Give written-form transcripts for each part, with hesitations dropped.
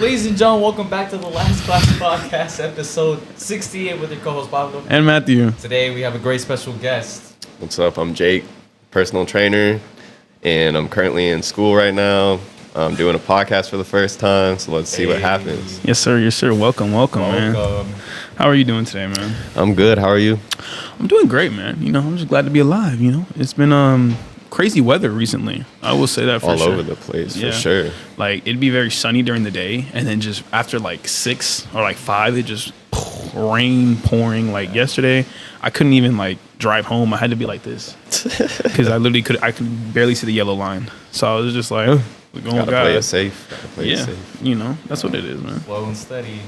Ladies and gentlemen, welcome back to the Last Class Podcast, episode 68 with your co-host Pablo. And Matthew. Today we have a great special guest. What's up? I'm Jake, personal trainer, and I'm currently in school right now. I'm doing a podcast for the first time, so let's see what happens. Yes, sir. Yes, sir. Welcome, man. How are you doing today, man? I'm good. How are you? I'm doing great, man. You know, I'm just glad to be alive, you know. It's been crazy weather recently. I will say that for All sure. over the place, Yeah. for sure. Like, it'd be very sunny during the day, and then just after like 6 or like 5, it just rain pouring. Like yesterday, I couldn't even like drive home. I had to be like this because I could barely see the yellow line. So I was just like, oh, we're going, Gotta play it safe. Yeah, you know, that's what it is, man. Slow and steady.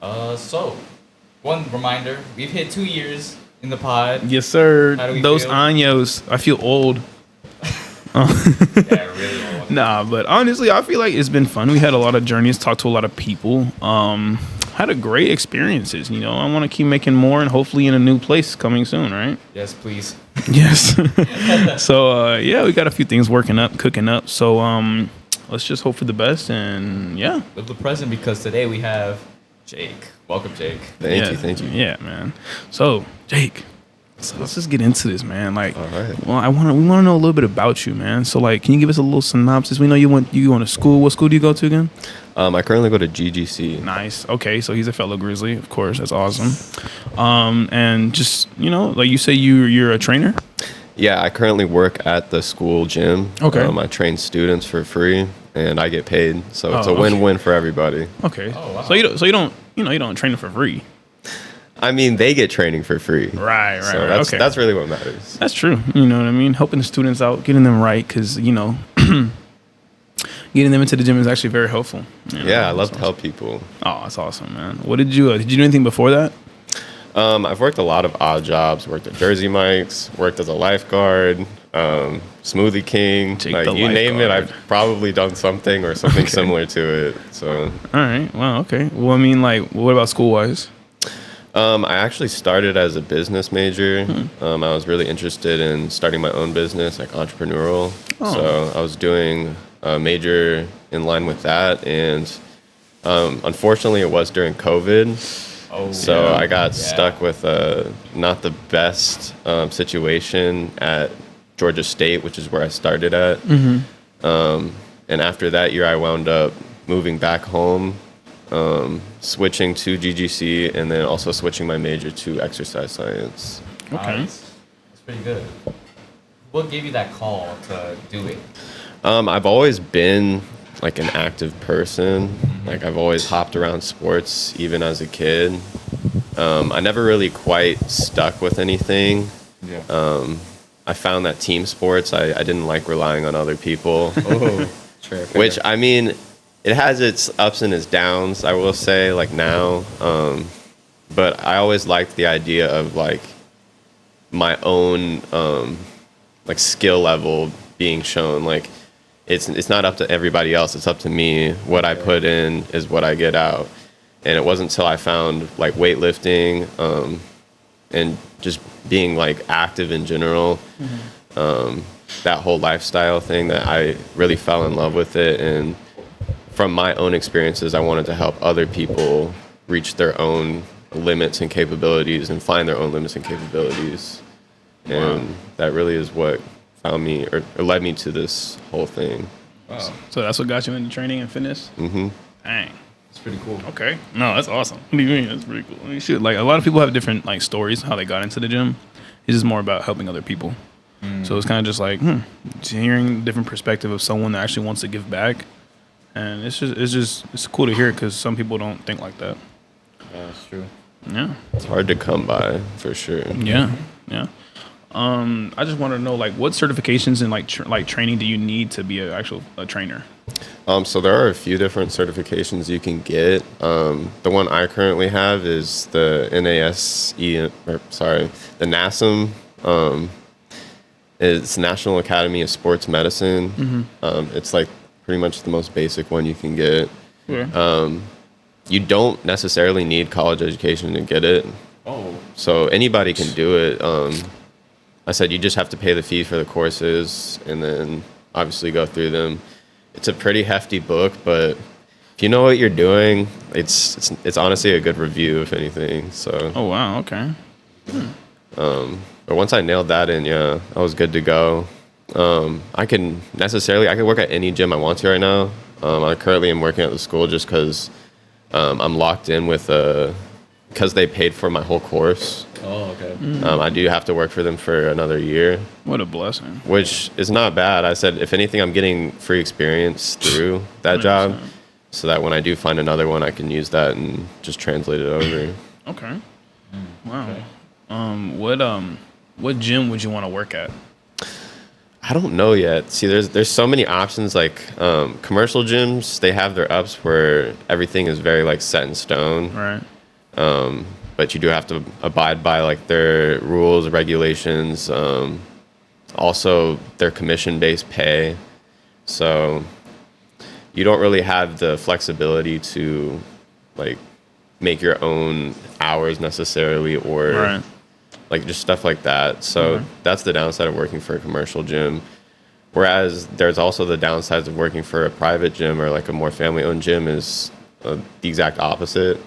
So, one reminder, we've hit 2 years in the pod. Yes, sir. How do we Those feel? años, I feel old. Yeah, really old. Nah, but honestly, I feel like it's been fun. We had a lot of journeys, talked to a lot of people. Had a great experiences. You know, I want to keep making more, and hopefully in a new place coming soon, right? Yes, please. Yes. So yeah, we got a few things cooking up. So let's just hope for the best, and yeah. Live the present because today we have Jake. Welcome, Jake. Thank you. Yeah, man. So Jake, let's just get into this, man. Like, All right. well, we want to know a little bit about you, man. So like, can you give us a little synopsis? We know you going to school. What school do you go to again? I currently go to GGC. Nice. Okay, so he's a fellow Grizzly, of course. That's awesome. And just, you know, like you say, you're a trainer. Yeah, I currently work at the school gym. Okay. I train students for free, and I get paid, so it's Oh, a okay. win-win for everybody. Okay. Oh, wow. So you don't train for free. I mean, they get training for free. Right. So Okay. that's really what matters. That's true. You know what I mean? Helping the students out, getting them right, because, you know, getting them into the gym is actually very helpful. You know? Yeah, I love That's to help people. Oh, that's awesome, man. What did you do anything before that? I've worked a lot of odd jobs. Worked at Jersey Mike's. Worked as a lifeguard. Smoothie King. Take Like the you name it, lifeguard. I've probably done something or something similar to it. So All right. Wow. Okay. Well, I mean, like, what about school wise? I actually started as a business major. I was really interested in starting my own business, like entrepreneurial. Oh. So I was doing a major in line with that, and unfortunately, it was during COVID. Oh, So Yeah. I got Yeah. stuck with not the best situation at Georgia State, which is where I started at. And after that year, I wound up moving back home, switching to GGC, and then also switching my major to exercise science. Okay. Nice. That's pretty good. What gave you that call to do it? I've always been like an active person. Like I've always hopped around sports, even as a kid. I never really quite stuck with anything. Yeah. I found that team sports, I didn't like relying on other people, Oh, fair. which I mean, it has its ups and its downs, I will say, like now. But I always liked the idea of like my own like skill level being shown. Like it's not up to everybody else, it's up to me. What I put in is what I get out. And it wasn't until I found like weightlifting and just being like active in general, that whole lifestyle thing, that I really fell in love with it. And from my own experiences, I wanted to help other people reach their own limits and capabilities and find their own limits and capabilities. And that really is what found me or led me to this whole thing. Wow. So that's what got you into training and fitness? Mm-hmm. Dang. It's pretty cool. Okay. No, that's awesome. What do you mean? That's pretty cool. I mean, shit, like a lot of people have different like stories how they got into the gym. It's just more about helping other people. So it's kind of just like just hearing different perspective of someone that actually wants to give back, and it's cool to hear because some people don't think like that. Yeah, that's true. Yeah. It's hard to come by, for sure. Yeah. I just want to know like what certifications and like training do you need to be a trainer? So there are a few different certifications you can get. The one I currently have is the the NASM. It's National Academy of Sports Medicine. It's like pretty much the most basic one you can get. Yeah. You don't necessarily need college education to get it. Oh, So anybody can do it. I said you just have to pay the fee for the courses and then obviously go through them. It's a pretty hefty book, but if you know what you're doing, it's honestly a good review, if anything. So, Oh wow. Okay. but once I nailed that in, yeah, I was good to go. I can work at any gym I want to right now. I currently am working at the school just because I'm locked in with because they paid for my whole course. Oh, okay. I do have to work for them for another year, What a blessing. which is not bad. I said, if anything, I'm getting free experience through that job, 100%. so that when I do find another one, I can use that and just translate it over. Okay. Wow. Okay. What gym would you want to work at? I don't know yet. See, there's so many options. Like commercial gyms, they have their ups where everything is very like set in stone. Right. But you do have to abide by like their rules, regulations, also their commission-based pay. So you don't really have the flexibility to like make your own hours necessarily, or Right. like just stuff like that. So that's the downside of working for a commercial gym. Whereas there's also the downsides of working for a private gym or like a more family-owned gym is the exact opposite.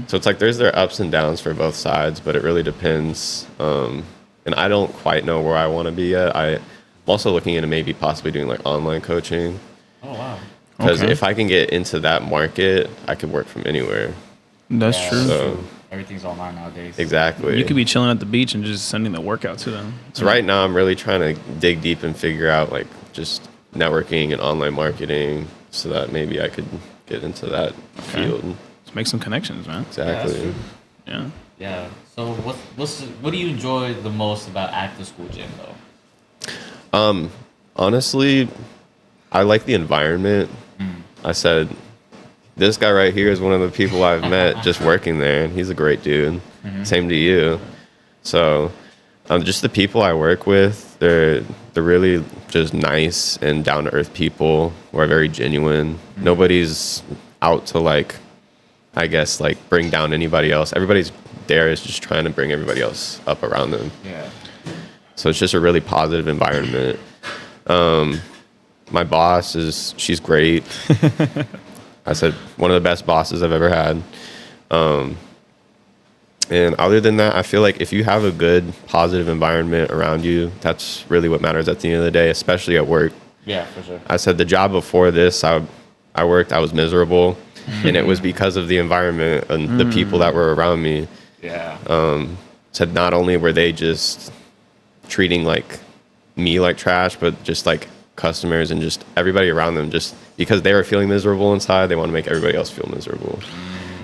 So it's like there's their ups and downs for both sides, but it really depends. And I don't quite know where I want to be yet. I'm also looking into maybe possibly doing like online coaching, Oh, wow. because Okay. if I can get into that market, I could work from anywhere. That's Yeah, true. So- Everything's online nowadays. Exactly. You could be chilling at the beach and just sending the workout to them. So right now I'm really trying to dig deep and figure out like just networking and online marketing so that maybe I could get into that field. Let's make some connections, man. Yeah, that's Exactly. true. Yeah. Yeah. So what do you enjoy the most about Active School Gym though? Honestly, I like the environment. I said, this guy right here is one of the people I've met just working there, and he's a great dude. Same to you. So, just the people I work with, they're really just nice and down to earth people who are very genuine. Nobody's out to like, I guess, like bring down anybody else. Everybody's there is just trying to bring everybody else up around them. Yeah. So it's just a really positive environment. My boss she's great. I said one of the best bosses I've ever had. And other than that, I feel like if you have a good positive environment around you, that's really what matters at the end of the day, especially at work. Yeah, for sure. I said the job before this, I was miserable, and it was because of the environment and the people that were around me. Yeah. Said not only were they just treating like me like trash, but just like customers and just everybody around them, just because they were feeling miserable inside, they want to make everybody else feel miserable.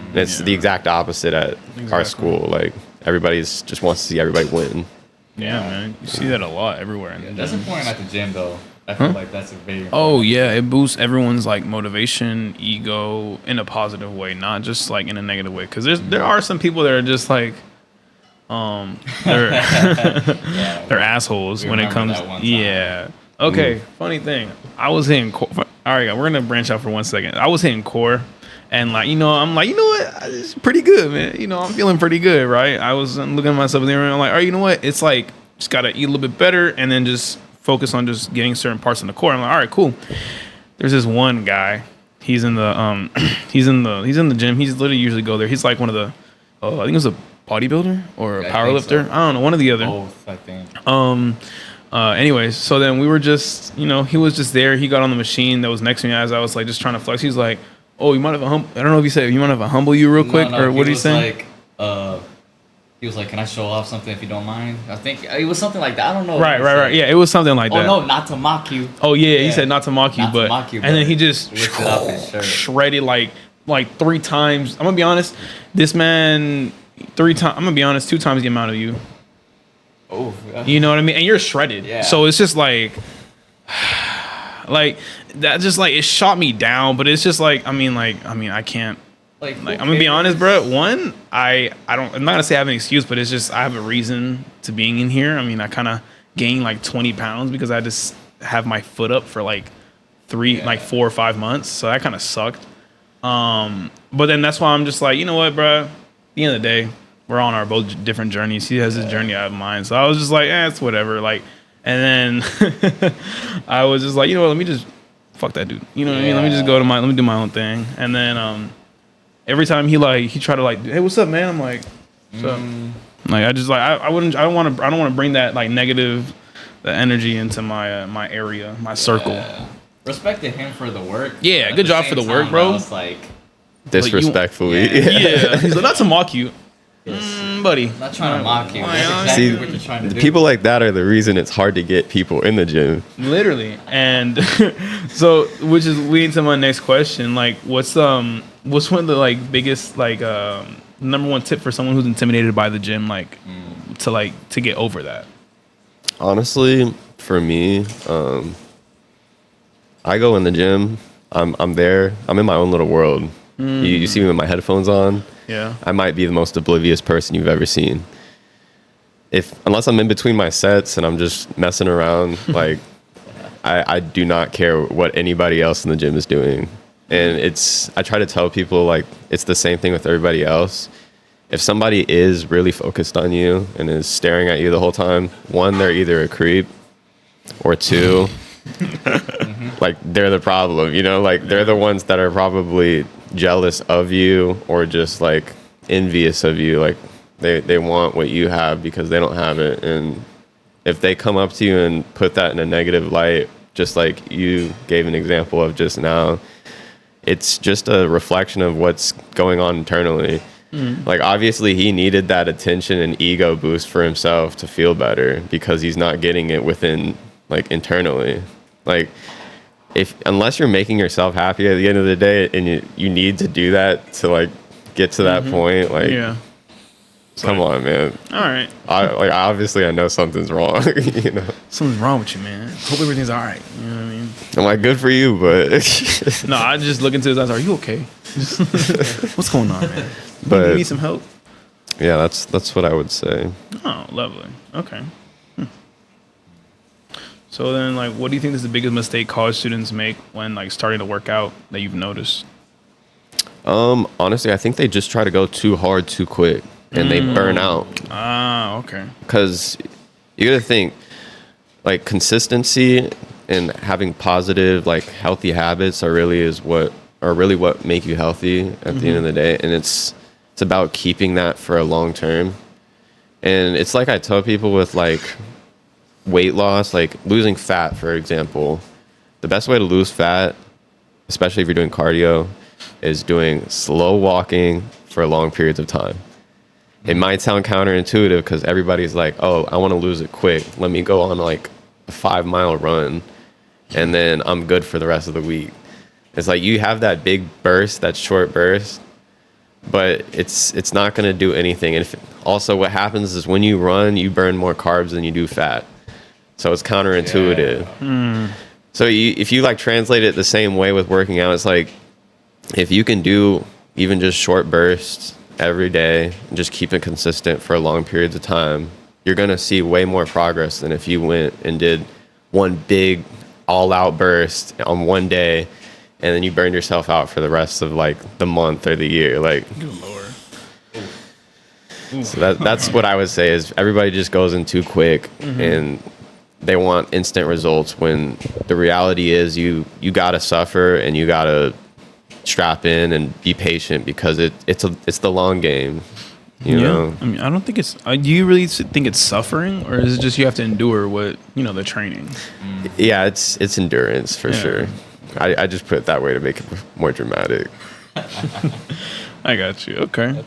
And it's the exact opposite at our school. Like everybody's just wants to see everybody win. Yeah, man. You see that a lot everywhere. In the That's gym. important at the gym though. I feel like that's a very Oh yeah, it boosts everyone's like motivation, ego in a positive way, not just like in a negative way. Because there are some people that are just like, they're they're assholes We when it remember comes. that one time. Yeah. Okay. Funny thing, I was hitting core. All right, we're gonna branch out for 1 second. I was hitting core, and like I'm like, you know what, it's pretty good, man. I'm feeling pretty good, right? I was looking at myself in the mirror, and I'm like, all right, you know what? It's like just gotta eat a little bit better, and then just focus on just getting certain parts in the core. I'm like, all right, cool. There's this one guy. He's in the he's in the gym. He's literally usually go there. He's like one of the I think it was a bodybuilder or a I power think lifter. so. I don't know, one or the other. both, I think. Anyways, so then we were just, he was just there. He got on the machine that was next to me as I was like just trying to flex. He's like, "Oh, you mind if I I don't know if he said you mind if I humble you real quick or what did he was say?" Like, he was like, "Can I show off something if you don't mind?" I think it was something like that. I don't know. Right. Yeah, it was something like Oh that. no, not to mock you. Oh yeah, he Yeah. said not to mock you, Not to but mock you, and then but he just lifted up his shirt. shredded like 3 times. I'm gonna be honest, this man 3 times. I'm gonna be honest, 2 times the amount of you. Oh, You know what I mean? And you're shredded. Yeah. So it's just like that. Just like it shot me down. But it's just like I mean I can't. like I'm gonna be honest, bro. One, I'm not gonna say I have an excuse, but it's just I have a reason to being in here. I mean, I kind of gained like 20 pounds because I just have my foot up for like 4 or 5 months, so that kind of sucked. But then that's why I'm just like, you know what, bro? At the end of the day, we're on our both different journeys. He has his journey, I have mine. So I was just like, it's whatever. Like, and then I was just like, you know what? Let me just fuck that dude. You know what I mean? Let me do my own thing. And then every time he tried to like, hey, what's up, man? I'm like, what's up? Like I just like I don't want to bring that like negative the energy into my area, my circle. Respected him for the work. Yeah, good job for the work, bro. It's like disrespectfully. Yeah. He's like, not to mock you. Buddy. Not trying to mock you. That's exactly See, what you're trying to do. people like that are the reason it's hard to get people in the gym. Literally. And so, which is leading to my next question. Like, what's one of the like biggest like number one tip for someone who's intimidated by the gym, like to get over that? Honestly, for me, I go in the gym. I'm there. I'm in my own little world. You see me with my headphones on. Yeah. I might be the most oblivious person you've ever seen. Unless I'm in between my sets and I'm just messing around, like I do not care what anybody else in the gym is doing. And I try to tell people like it's the same thing with everybody else. If somebody is really focused on you and is staring at you the whole time, one, they're either a creep, or two, like they're the problem, you know, like they're the ones that are probably jealous of you or just like envious of you. Like they want what you have because they don't have it. And if they come up to you and put that in a negative light, just like you gave an example of just now, it's just a reflection of what's going on internally. Like obviously he needed that attention and ego boost for himself to feel better because he's not getting it within like internally. Like unless you're making yourself happy at the end of the day and you need to do that to like get to that point, like come on, man. All right. Obviously I know something's wrong. You know, something's wrong with you, man. Hope everything's all right. You know what I mean? I'm like, good for you, but no, I just look into his eyes. Are you okay? What's going on, man? But you need some help? Yeah, that's what I would say. Oh, lovely. Okay. So then, like, what do you think is the biggest mistake college students make when like starting to work out that you've noticed? Honestly, I think they just try to go too hard too quick and they burn out. Ah, okay. Because you got to think like consistency and having positive, like healthy habits are really what make you healthy at the end of the day. And it's about keeping that for a long term. And it's like I tell people with like weight loss, like losing fat, for example, the best way to lose fat, especially if you're doing cardio, is doing slow walking for long periods of time. It might sound counterintuitive because everybody's like, oh, I want to lose it quick. Let me go on like a 5-mile run and then I'm good for the rest of the week. It's like you have that big burst, that short burst, but it's not going to do anything. And also what happens is when you run, you burn more carbs than you do fat. So it's counterintuitive. Yeah. So if you like translate it the same way with working out, it's like if you can do even just short bursts every day and just keep it consistent for long periods of time, you're going to see way more progress than if you went and did one big all-out burst on one day and then you burned yourself out for the rest of like the month or the year. Like, good Lord. So that's what I would say is everybody just goes in too quick and they want instant results when the reality is you got to suffer and you got to strap in and be patient because it's the long game, you know? I mean, I don't think it's, do you really think it's suffering or is it just you have to endure what, the training? Yeah, it's endurance for sure. I just put it that way to make it more dramatic. I got you. Okay.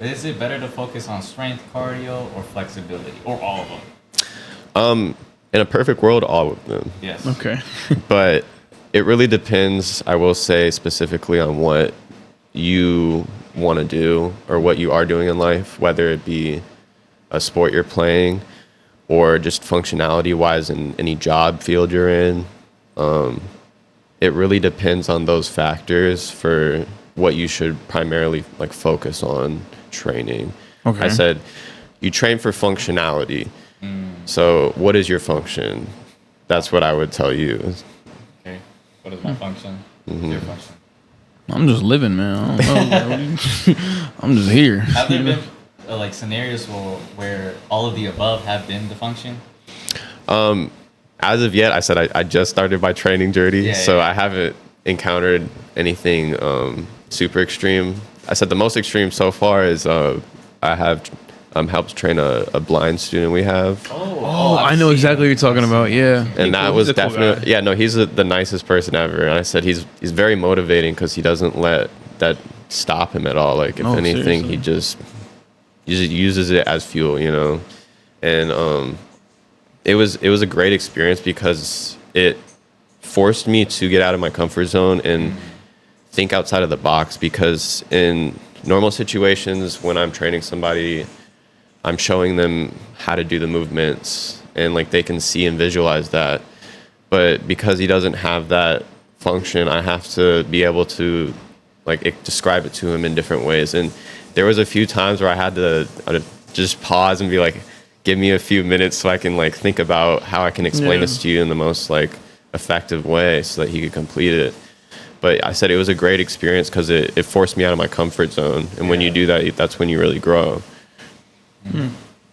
Is it better to focus on strength, cardio, or flexibility, or all of them? In a perfect world, all of them. Yes. Okay. But it really depends, I will say, specifically on what you want to do or what you are doing in life, whether it be a sport you're playing or just functionality-wise in any job field you're in. It really depends on those factors for what you should primarily like focus on training. Okay. I said you train for functionality. So what is your function? That's what I would tell you. Okay. What is my function? What's your function? I'm just living, man. I don't know. I'm just here. Have there been like scenarios where all of the above have been the function? as of yet, I said I just started my training journey, Yeah, so yeah. I haven't encountered anything super extreme. I said the most extreme so far is I have helped train a blind student we have. Oh, I've I know seen exactly what you're talking about. Yeah, And that He's was a cool definitely, guy. yeah, no, he's the nicest person ever. And I said he's very motivating because he doesn't let that stop him at all. Like, if Oh, anything, seriously? he just uses it as fuel, you know? And it was a great experience because it forced me to get out of my comfort zone and think outside of the box, because in normal situations when I'm training somebody, I'm showing them how to do the movements and like they can see and visualize that. But because he doesn't have that function, I have to be able to describe it to him in different ways. And there was a few times where I'd just pause and be like, give me a few minutes so I can like think about how I can explain Yeah. this to you in the most like effective way so that he could complete it. But I said it was a great experience because it forced me out of my comfort zone. And when you do that, that's when you really grow.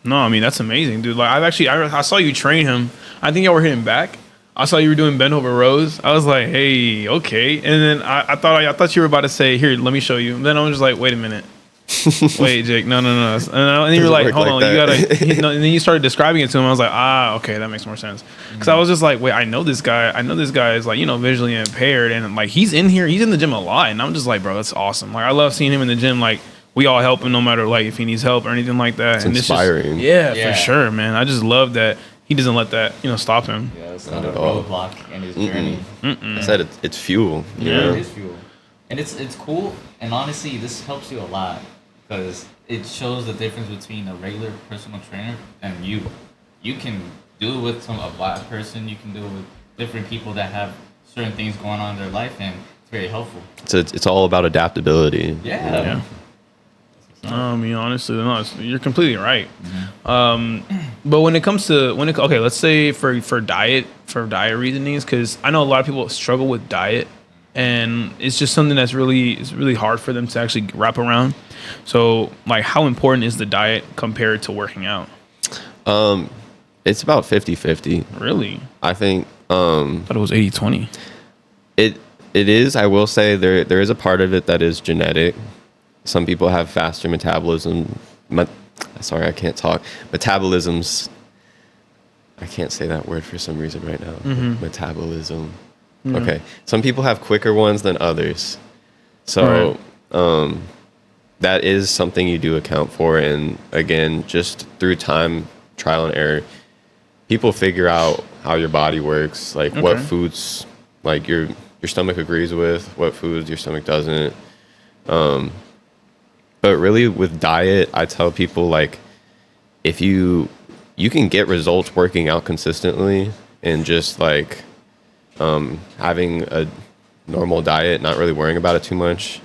No, I mean that's amazing, dude. Like I saw you train him. I think y'all were hitting back. I saw you were doing bend over rows. I was like, hey, okay. And then I thought you were about to say, here, let me show you. And then I was just like, wait a minute. Wait, Jake, no. And then you were Doesn't like, work hold like on, that. and then you started describing it to him. I was like, okay, that makes more sense. Because I was just like, wait, I know this guy is like, visually impaired, and like he's in the gym a lot, and I'm just like, bro, that's awesome. Like I love seeing him in the gym. Like we all help him no matter like if he needs help or anything like that. It's and inspiring. Yeah, Yeah. for sure, man. I just love that he doesn't let that stop him. Yeah, it's Not not a at all. roadblock in his journey. I said it's fuel. You Yeah. know? It is fuel, and it's cool. And honestly, this helps you a lot because it shows the difference between a regular personal trainer and you. You can do it with a black person. You can do it with different people that have certain things going on in their life, and it's very helpful. It's all about adaptability. Yeah. Yeah. I mean, honestly, no, you're completely right. But when it comes to okay, let's say for diet reasonings, because I know a lot of people struggle with diet, and it's just something it's really hard for them to actually wrap around. So, like, how important is the diet compared to working out? It's about 50-50. Really, I think I thought it was 80-20. it is. I will say there is a part of it that is genetic. Some people have faster metabolism. Sorry, I can't talk. Metabolisms. I can't say that word for some reason right now. Metabolism. Okay. Some people have quicker ones than others. So that is something you do account for. And again, just through time, trial and error, people figure out how your body works, like what Okay. foods like your stomach agrees with, what foods your stomach doesn't. But really with diet, I tell people like if you can get results working out consistently and just like having a normal diet, not really worrying about it too much.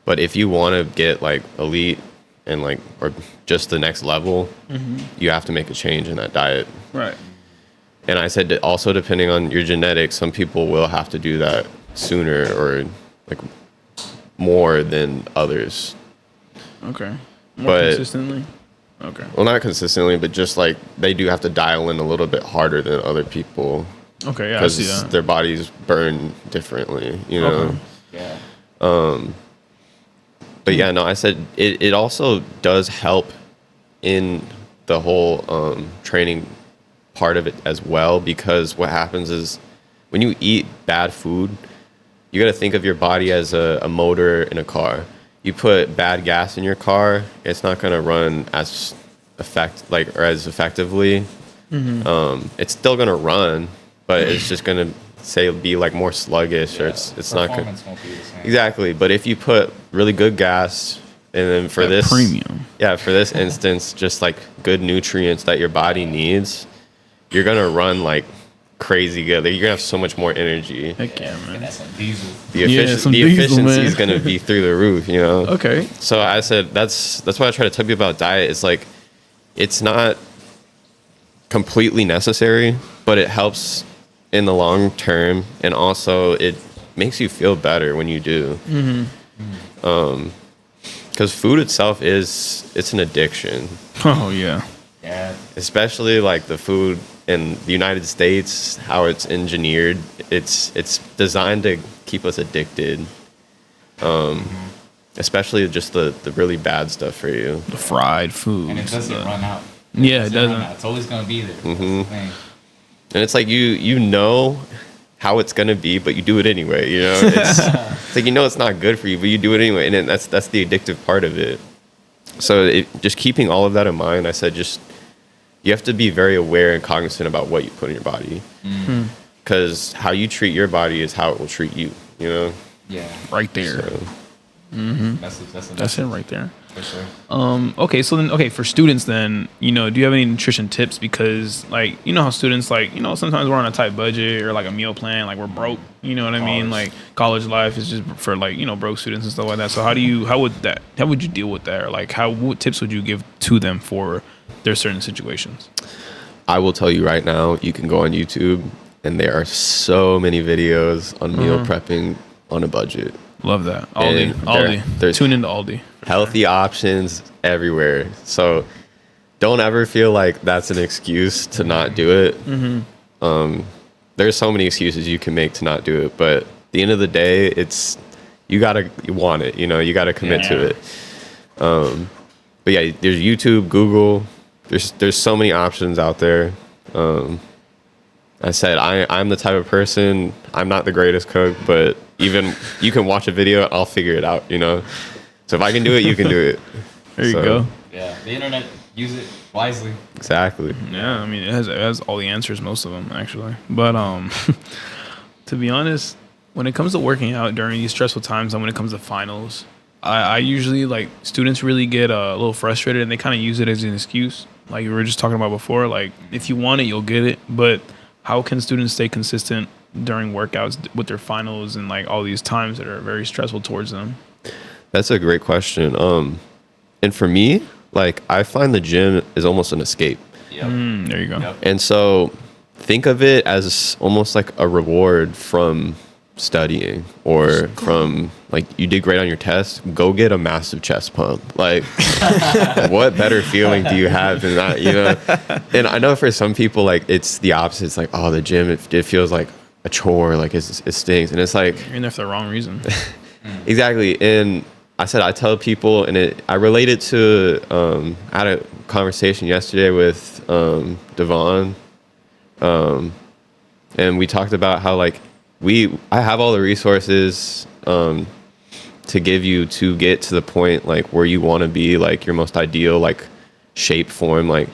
But if you want to get like elite and like or just the next level, you have to make a change in that diet. Right. And I said that also depending on your genetics, some people will have to do that sooner or like more than others. Okay. More But- consistently. Okay. Well, not consistently, but just like they do have to dial in a little bit harder than other people Okay. Yeah, I see because that. their bodies burn differently, you know. Okay. Yeah. But yeah, no, I said it also does help in the whole training part of it as well, because what happens is when you eat bad food, you got to think of your body as a motor in a car. You put bad gas in your car, it's not going to run as effectively. It's still going to run, but it's just going to be like more sluggish, or it's not good. Performance won't be the same. Exactly, but if you put really good gas, and then for That this premium. for this instance, just like good nutrients that your body needs, you're gonna run like crazy good. Like, you're gonna have so much more energy. Heck yeah, And man. that's some diesel. some The diesel, efficiency man. is gonna be through the roof, you know. Okay. So I said that's why I try to tell you about diet. It's like it's not completely necessary, but it helps in the long term, and also it makes you feel better when you do. Because food itself it's an addiction, Oh yeah. Yeah. especially like the food in the United States, how it's engineered, it's designed to keep us addicted. Especially just the really bad stuff for you. The fried food. And it doesn't run out. Yeah, it doesn't. Run out. It's always gonna be there. That's the thing. And it's like you know how it's gonna be, but you do it anyway. You know, it's like, you know, it's not good for you, but you do it anyway, and then that's the addictive part of it. So just keeping all of that in mind, I said you have to be very aware and cognizant about what you put in your body, because how you treat your body is how it will treat you. You know. Yeah. Right there. So, That's it right there. For sure. Okay, for students then, do you have any nutrition tips? Because like, how students like, sometimes we're on a tight budget or like a meal plan, like we're broke, you know what I mean? Like college life is just for like, broke students and stuff like that. So how would you deal with that? Or like what tips would you give to them for their certain situations? I will tell you right now, you can go on YouTube and there are so many videos on meal prepping on a budget. Love that. And Aldi. Tune into Aldi. Healthy options everywhere. So don't ever feel like that's an excuse to not do it. There's so many excuses you can make to not do it, but at the end of the day, you want it. You gotta commit to it. But yeah, there's YouTube, Google. There's so many options out there. I said I'm the type of person. I'm not the greatest cook, but even you can watch a video, I'll figure it out. So if I can do it, you can do it. There you go. Yeah, the internet, use it wisely. Exactly. Yeah, I mean it has all the answers, most of them actually. But to be honest, when it comes to working out during these stressful times and when it comes to finals, I usually like students really get a little frustrated and they kind of use it as an excuse. Like we were just talking about before, like if you want it, you'll get it. But how can students stay consistent during workouts with their finals and like all these times that are very stressful towards them? That's a great question. And for me, like I find the gym is almost an escape. Yep. There you go. Yep. And so think of it as almost like a reward from studying or from like you did great on your test, go get a massive chest pump. Like what better feeling do you have than that, And I know for some people like it's the opposite. It's like, oh, the gym, it feels like a chore, like it stinks. And it's like You're in there for the wrong reason. Exactly. And I tell people, and I relate it to I had a conversation yesterday with Devon, and we talked about how like I have all the resources to give you to get to the point like where you want to be, like your most ideal like shape form. Like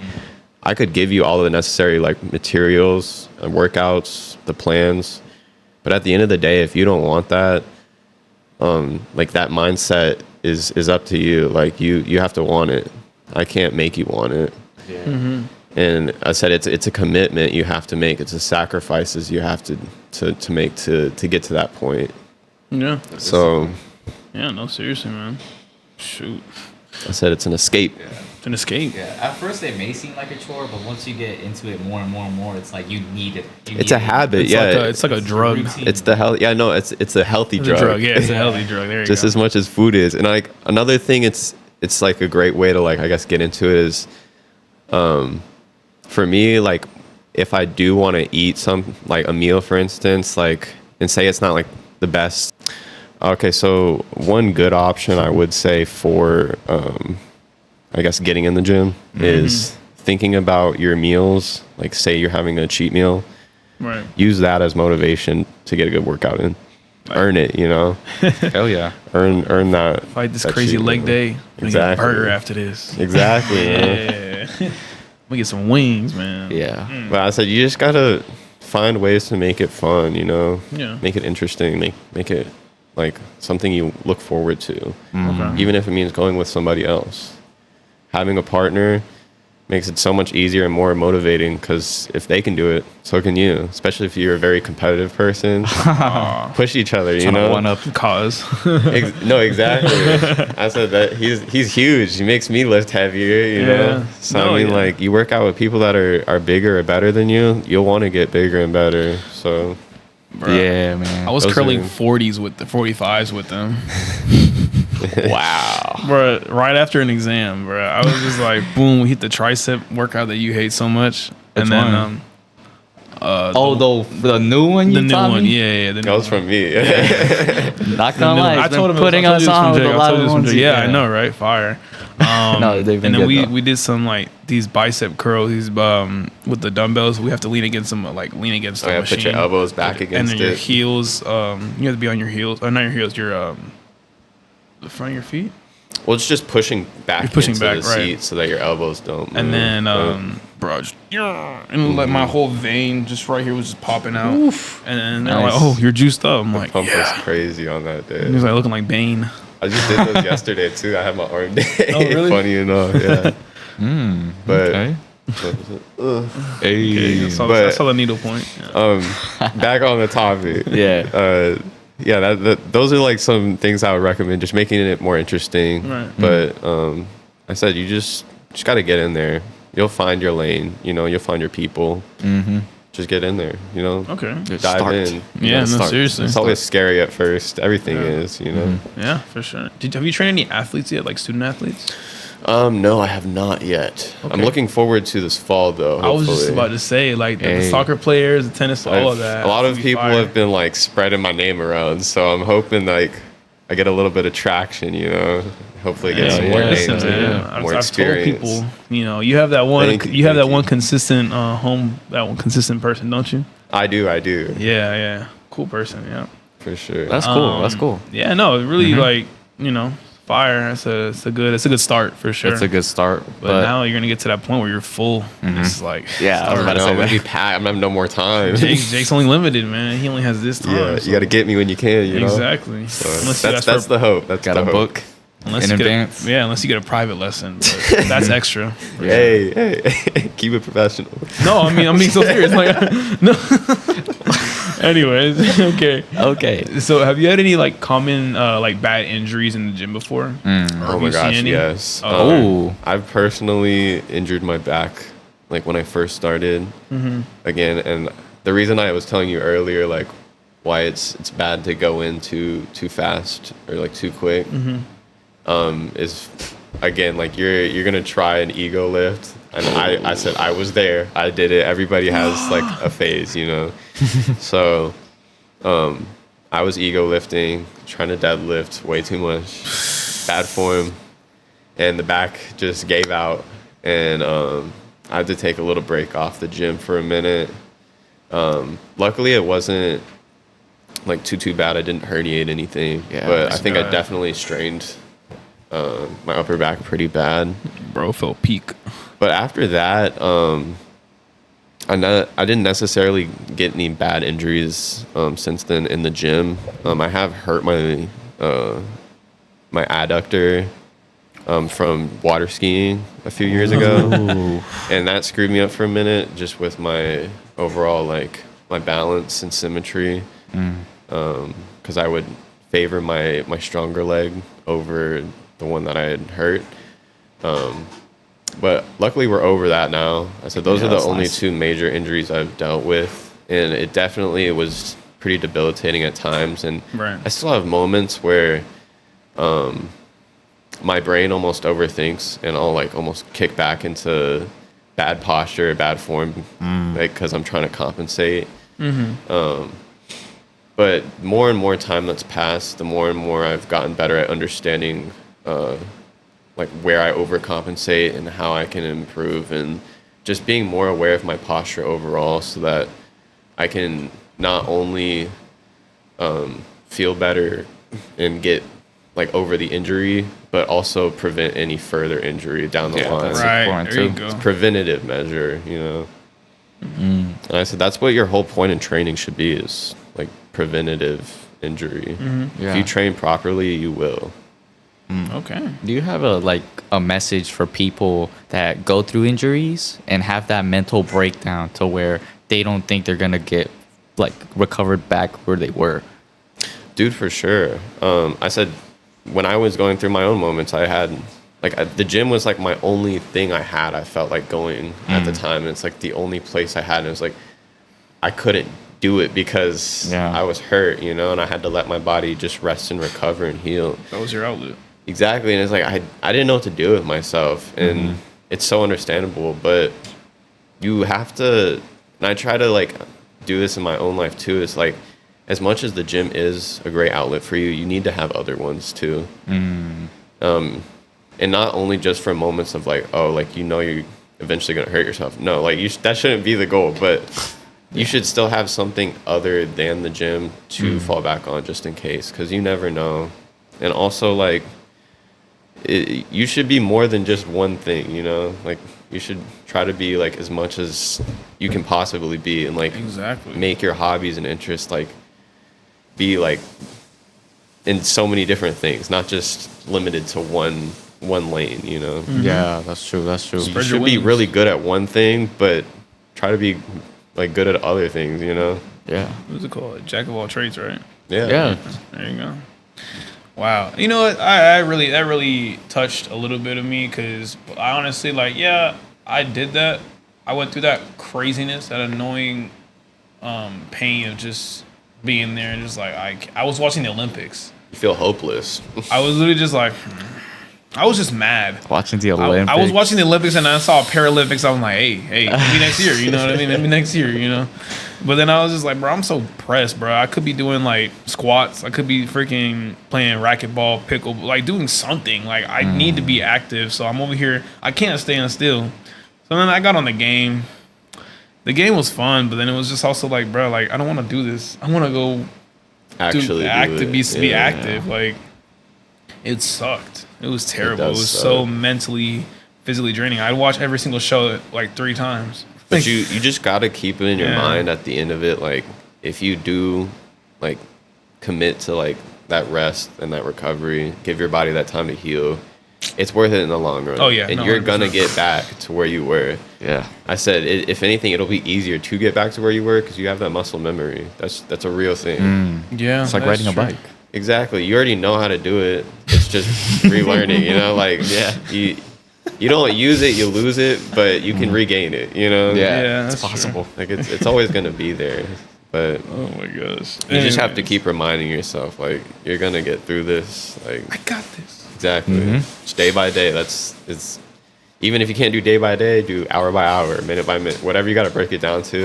I could give you all of the necessary like materials and workouts, the plans, but at the end of the day, if you don't want that, like that mindset is up to you. Like you have to want it. I can't make you want it. Yeah. And I said it's a commitment you have to make. It's a sacrifices you have to make to get to that point. Yeah. So Yeah, no, seriously, man. Shoot. I said it's an escape. Yeah. It's an escape. Yeah, at first it may seem like a chore, but once you get into it more and more and more, it's like you need it. It's a habit. Yeah, It's like a drug. routine. it's the health. Yeah, no, it's a healthy It's a drug. Yeah, it's a healthy drug. There you Just go. as much as food is. And like another thing, it's like a great way to like I guess get into it is, for me, like if I do want to eat some like a meal, for instance, like and say it's not like the best. Okay, so one good option I would say for I guess getting in the gym is thinking about your meals. Like say you're having a cheat meal, Right. use that as motivation to get a good workout in. Earn it, Hell yeah. Earn that. Fight this that crazy cheat leg meal. day. We get a Exactly. burger after this. Exactly. Man. Yeah. We get some wings, man. Yeah. But I said you just gotta find ways to make it fun, Yeah. Make it interesting, make it like something you look forward to. Okay. Even if it means going with somebody else. Having a partner makes it so much easier and more motivating because if they can do it, so can you. Especially if you're a very competitive person. Push each other, you know? One up. Cause. No, exactly. I said that he's huge. He makes me lift heavier, you know? Yeah. So No, I mean, yeah. like, you work out with people that are bigger or better than you, you'll want to get bigger and better. So, Bruh. Yeah, man. I was Those curling are- 40s with the 45s with them. Wow. Bro, right after an exam, bro, I was just like, boom, we hit the tricep workout that you hate so much. Which And then one? the new one you the new taught one. me? Yeah. The new Goes one. from me. Not The gonna new- lie, I it's told been him putting I told us you this on from with Jake. a I lot told you of this from ones. Jake. Yeah, I know, right? Fire. No, they've been and then good, though. we did some like these bicep curls. These with the dumbbells. We have to lean against them, like lean against Oh, the yeah, machine. put your elbows back and against then your it. heels. You have to be on your heels. Or not your heels. Your the front of your feet. Well, it's just pushing back You're pushing into back, the right. seat so that your elbows don't move. And then, bro, and like my whole vein just right here was just popping out. And then they're like, Nice. "Oh, you're juiced up." I'm like, pump was "Yeah." crazy on that day. He was like looking like Bane. I just did those yesterday too. I had my arm day. Oh, really? Funny enough, yeah. But Okay. what was it? Ugh. Hey. I saw But- the needle point. Yeah. Back on the topic. Yeah. Yeah, those are like some things I would recommend, just making it more interesting. Right. But I said you just got to get in there. You'll find your lane. You'll find your people. Mm-hmm. Just get in there. Okay. Just Dive start. in. Yeah, no, start. seriously. It's always scary at first. Everything Yeah. is. Yeah, for sure. Have you trained any athletes yet, like student athletes? No, I have not yet. I'm Okay. looking forward to this fall though. I was just hopefully. about to say, like the Hey. soccer players, the tennis, all of that. A lot of It's gonna be people fire. have been like spreading my name around, so I'm hoping like I get a little bit of traction. Hopefully get some more yeah, names, yeah. and I've more told experience. people, you have that one, Thank you, you have that thank one you. consistent that one consistent person, don't you? I do, Yeah, cool person, yeah. for sure. That's cool. That's cool. Yeah, no, it really like fire. It's a good start for sure. It's a good start. but now you're gonna get to that point where you're full. It's like Yeah, I was about to No, say I'm gonna be that. packed. I'm gonna have no more time. Jake's only limited, man. He only has this time. Yeah, so- you got to get me when you can. exactly. So Unless you that's ask for- the hope. That's Got the a hope. book unless in you get advance. unless you get a private lesson. But that's extra. Hey, keep it professional. No, I mean I'm being so serious. Like no. Anyways, okay. Okay. So have you had any like common like bad injuries in the gym before? Or Oh have my you seen gosh, any? yes. Oh. I've personally injured my back, like when I first started. Again, and the reason I was telling you earlier, like why it's bad to go in too fast or like too quick, is again like you're gonna try an ego lift, and I said I was there, I did it. Everybody has like a phase, So, I was ego lifting, trying to deadlift way too much, bad form, and the back just gave out, and I had to take a little break off the gym for a minute. Luckily, it wasn't like too bad. I didn't herniate anything, Yeah, but I that's think I good. definitely strained my upper back pretty bad. Bro felt peak. But after that, I didn't necessarily get any bad injuries since then in the gym. I have hurt my my adductor from water skiing a few years ago, and that screwed me up for a minute just with my overall like my balance and symmetry. Because I would favor my stronger leg over the one that I had hurt. But luckily we're over that now. I said those Yeah, are the that's only nice. two major injuries I've dealt with, and it definitely was pretty debilitating at times. And Right. I still have moments where my brain almost overthinks, and I'll like almost kick back into bad posture, bad form, like because I'm trying to compensate. But more and more time that's passed, the more and more I've gotten better at understanding like where I overcompensate and how I can improve, and just being more aware of my posture overall so that I can not only feel better and get like over the injury, but also prevent any further injury down the Yeah, line. that's Right. important There you too. go. Preventative measure. And I said that's what your whole point in training should be, is like preventative injury. If Yeah. you train properly, you will. Okay. Do you have a message for people that go through injuries and have that mental breakdown to where they don't think they're gonna get like recovered back where they were? Dude, for sure. I said when I was going through my own moments, I had the gym was like my only thing I had. I felt like going at the time. And it's like the only place I had. And it was like I couldn't do it because Yeah. I was hurt, and I had to let my body just rest and recover and heal. That was your outlet. Exactly. And it's like I didn't know what to do with myself. And it's so understandable, but you have to and I try to like do this in my own life too. It's like as much as the gym is a great outlet for you, you need to have other ones too. And not only just for moments of like, oh, like you're eventually gonna hurt yourself. No, like that shouldn't be the goal, but you should still have something other than the gym to fall back on just in case, because you never know. And also like you should be more than just one thing, you know? Like you should try to be like as much as you can possibly be, and like Exactly. make your hobbies and interests like be like in so many different things, not just limited to one lane, you know? Yeah, that's true. That's true. You Spread your should be wings. really good at one thing, but try to be like good at other things, you know? Yeah. What's it called? Jack of all trades, right? Yeah. There you go. Wow. You know what? That really touched a little bit of me, because I honestly, like, yeah, I did that. I went through that craziness, that annoying pain of just being there and just like I was watching the Olympics. You feel hopeless. I was literally just like, I was just mad. Watching the Olympics. I was watching the Olympics and I saw Paralympics. I was like, hey, maybe next year. You know what I mean? Maybe next year, you know? But then I was just like, bro, I'm so pressed, bro. I could be doing like squats. I could be freaking playing racquetball, pickle, like doing something. Like I need to be active. So I'm over here. I can't stand still. So then I got on the game. The game was fun, but then it was just also like, bro, like I don't want to do this. I want to go Actually, be active. Like it sucked. It was terrible. It does was suck. so mentally, physically draining. I'd watch every single show like 3 times. But you just got to keep it in your Yeah. mind at the end of it. Like, if you do, like, commit to, like, that rest and that recovery, give your body that time to heal, it's worth it in the long run. Oh, yeah. And No, you're going to 100%. get back to where you were. Yeah. I said, if anything, it'll be easier to get back to where you were because you have that muscle memory. That's a real thing. Yeah, It's like riding a bike. Exactly. You already know how to do it. It's just relearning, you know? Like, you don't use it, you lose it, but you can regain it, you know? Yeah. Yeah, it's that's true. possible. Like, it's always going to be there. But Oh my gosh. you just have to keep reminding yourself, like, you're going to get through this. Like, I got this. exactly. Just day by day. It's even if you can't do day by day, do hour by hour, minute by minute, whatever you got to break it down to.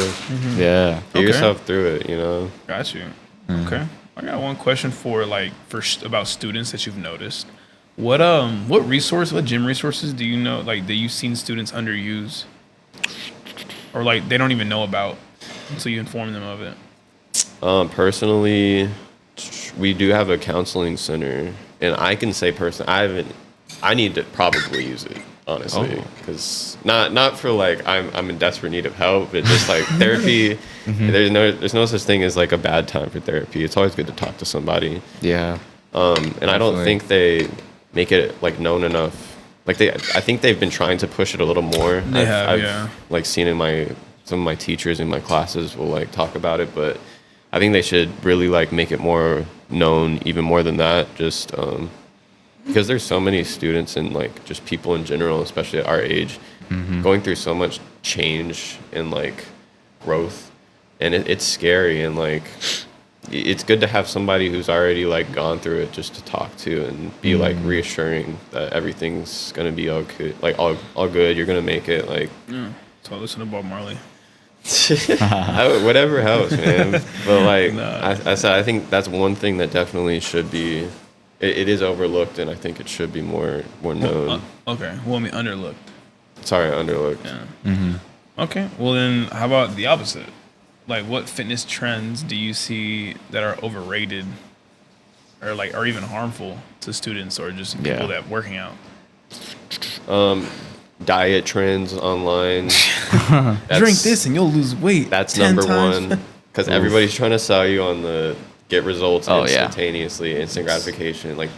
Yeah. Get Okay. yourself through it, you know? Got you. Okay. I got one question for about students that you've noticed. What gym resources do you know, like, that you've seen students underuse, or like they don't even know about until you inform them of it? Personally, we do have a counseling center, and I can say personally, I need to probably use it, honestly, because not for like I'm in desperate need of help, but just like therapy. There's no such thing as like a bad time for therapy. It's always good to talk to somebody. Yeah. And I don't Definitely. think they make it like known enough. Like I think they've been trying to push it a little more. I've like seen in some of my teachers in my classes will like talk about it, but I think they should really like make it more known, even more than that. Just because there's so many students and like just people in general, especially at our age, going through so much change and like growth, and it's scary, and like it's good to have somebody who's already like gone through it just to talk to and be like reassuring that everything's gonna be okay, like all good. You're gonna make it. Like Yeah. So I listen to Bob Marley. whatever helps, man. But like Nah. I said, I think that's one thing that definitely should be. It is overlooked, and I think it should be more known. Okay. Well, I mean, underlooked. Sorry, underlooked. Yeah. Okay. Well, then, how about the opposite? Like, what fitness trends do you see that are overrated, or even harmful to students or just people Yeah. that working out? Diet trends online. Drink this and you'll lose weight. That's 10 number times. one, because everybody's trying to sell you on the get results Oh, yeah. instantaneously, instant gratification, like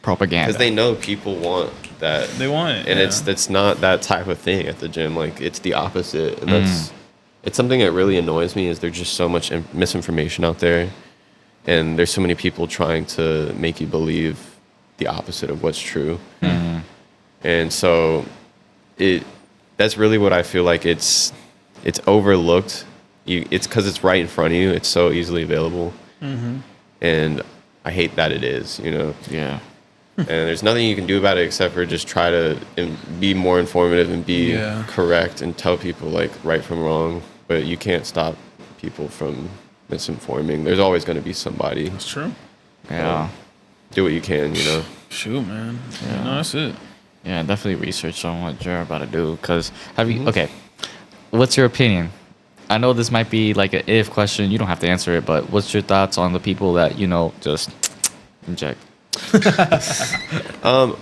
Propaganda. because they know people want that, They want it, and yeah. that's not that type of thing at the gym. Like it's the opposite, and it's something that really annoys me. Is there's just so much misinformation out there, and there's so many people trying to make you believe the opposite of what's true, and so that's really what I feel like it's overlooked. It's because it's right in front of you. It's so easily available, and I hate that it is. You know, Yeah. and there's nothing you can do about it except for just try to be more informative and be Yeah. correct and tell people like right from wrong. but you can't stop people from misinforming. There's always going to be somebody. That's true. Yeah. Do what you can, you know. Shoot, man. Yeah. No, that's it. Yeah, definitely research on what you're about to do. Cause have you? Okay, what's your opinion? I know this might be like an if question. You don't have to answer it, but what's your thoughts on the people that just inject? I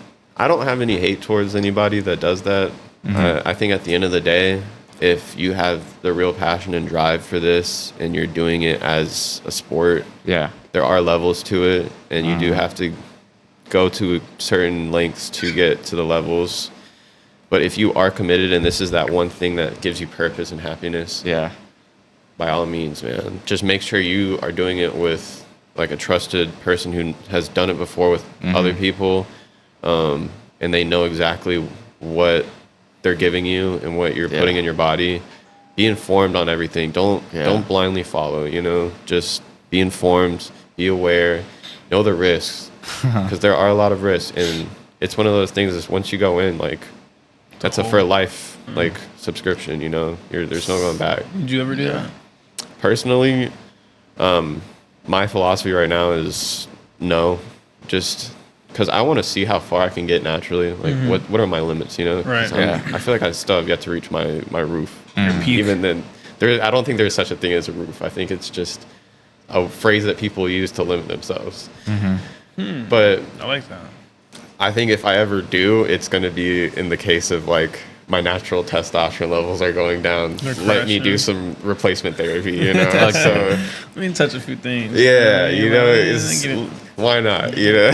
don't have any hate towards anybody that does that. I think at the end of the day, if you have the real passion and drive for this and you're doing it as a sport, Yeah. there are levels to it, and you do have to go to certain lengths to get to the levels. But if you are committed and this is that one thing that gives you purpose and happiness, Yeah. by all means, man, just make sure you are doing it with like a trusted person who has done it before with other people, and they know exactly what they're giving you and what you're putting in your body. Be informed on everything. Don't blindly follow, you know, just be informed, be aware, know the risks, because there are a lot of risks, and it's one of those things is once you go in, like, that's a for life like subscription, you know. There's no going back. Did you ever do that? Personally, my philosophy right now is no, just because I want to see how far I can get naturally. Like, what are my limits, you know? 'Cause Right. I feel like I still have yet to reach my roof. Your peak. Even then, I don't think there's such a thing as a roof. I think it's just a phrase that people use to limit themselves. But I like that. I think if I ever do, it's going to be in the case of like my natural testosterone levels are going down. They're Let me do crashing. some replacement therapy, you know? So, Let me touch a few things. yeah, you know, Like, it's, get it. why not, you know?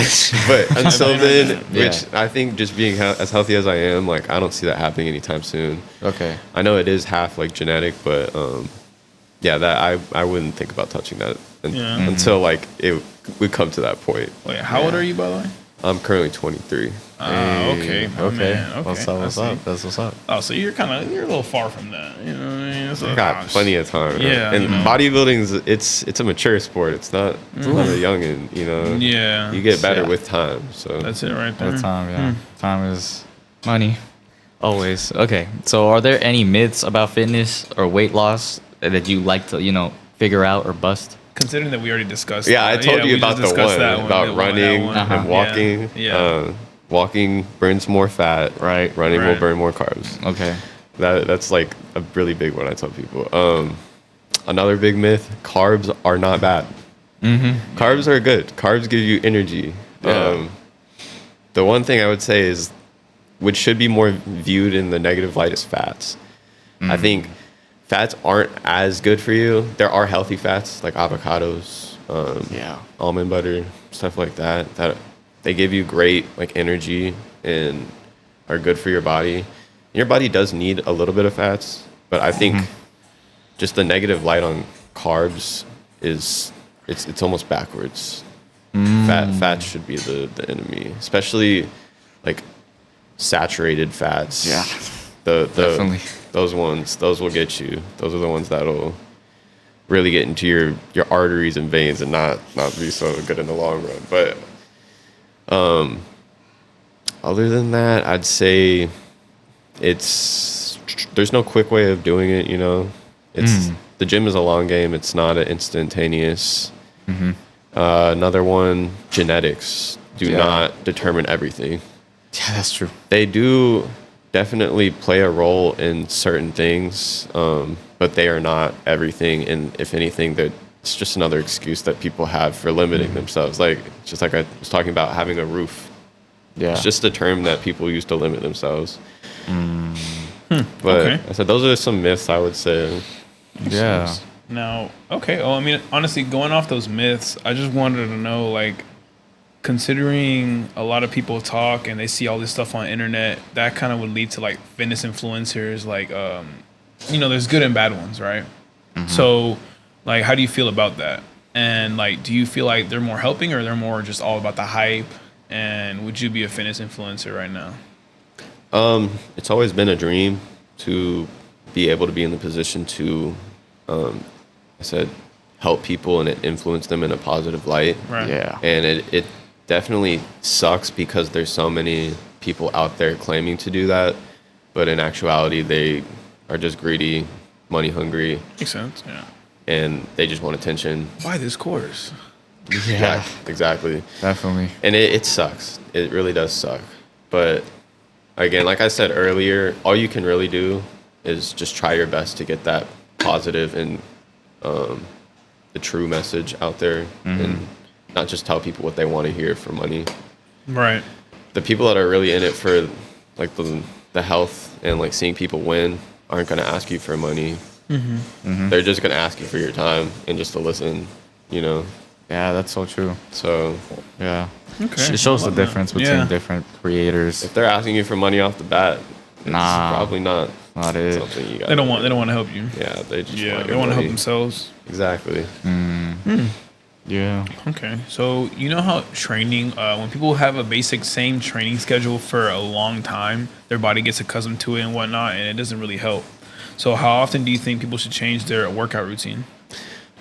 But until then, Yeah. which I think just being as healthy as I am, like, I don't see that happening anytime soon. Okay. I know it is half like genetic, but yeah, that I wouldn't think about touching that Yeah. until like it would come to that point. Wait, how old are you, by the way? I'm currently 23. Okay. my Okay. man, okay. What's up? I What's see. up? That's what's up. Oh, so you're a little far from that. You know what I mean? So, I got plenty of time. Yeah, and you know. bodybuilding's it's a mature sport. It's not a youngin', you know. Yeah. You get better Yeah. with time. So That's it right there. All the time, yeah. Time is money. Always. Okay. So are there any myths about fitness or weight loss that you like to, figure out or bust? Considering that we already discussed. yeah, I told we you just about the discussed one that about that running one. and walking. Yeah. Walking burns more fat. Right. Running will Right. burn more carbs. Okay. That's like a really big one I tell people. Another big myth: carbs are not bad. Carbs are good. Carbs give you energy. Yeah. The one thing I would say is, which should be more viewed in the negative light, is fats. I think fats aren't as good for you. There are healthy fats like avocados, Yeah. almond butter, stuff like that. That they give you great like energy and are good for your body. Your body does need a little bit of fats, but I think just the negative light on carbs is it's almost backwards. Fats should be the enemy, especially like saturated fats. Yeah. The Definitely. those will get you. Those are the ones that'll really get into your arteries and veins and not be so good in the long run. But other than that, I'd say there's no quick way of doing it, you know. It's the gym is a long game. It's not an instantaneous. Another one, genetics do Yeah. not determine everything. Yeah, that's true. They do definitely play a role in certain things, but they are not everything. And if anything, it's just another excuse that people have for limiting themselves. Like, just like I was talking about having a roof. Yeah. It's just a term that people use to limit themselves. But Okay. I said those are some myths I would say. yeah. Now, okay. Well, I mean, honestly, going off those myths, I just wanted to know, like, considering a lot of people talk and they see all this stuff on the internet, that kind of would lead to like fitness influencers, like, there's good and bad ones, right? So, like, how do you feel about that? And like, do you feel like they're more helping or they're more just all about the hype? And would you be a fitness influencer right now? It's always been a dream to be able to be in the position to, I said, help people and influence them in a positive light. Right. Yeah. And it definitely sucks because there's so many people out there claiming to do that, but in actuality, they are just greedy money hungry, Makes sense. Yeah. and they just want attention. Buy this course. Yeah, exactly. definitely. And it sucks. It really does suck. But again, like I said earlier, all you can really do is just try your best to get that positive and the true message out there, and not just tell people what they want to hear for money. Right. The people that are really in it for like the health and like seeing people win aren't going to ask you for money. They're just going to ask you for your time and just to listen, you know. Yeah, that's so true. So Yeah. Okay. It shows the Love that. difference between Yeah. different creators. if they're asking you for money off the bat, it's Nah. probably not Not it. something you got. They don't want to help you. Yeah, they just Yeah, want they your want to help money. themselves. Exactly. Yeah. Okay, so you know how training, when people have a basic same training schedule for a long time, their body gets accustomed to it and whatnot, and it doesn't really help. So how often do you think people should change their workout routine?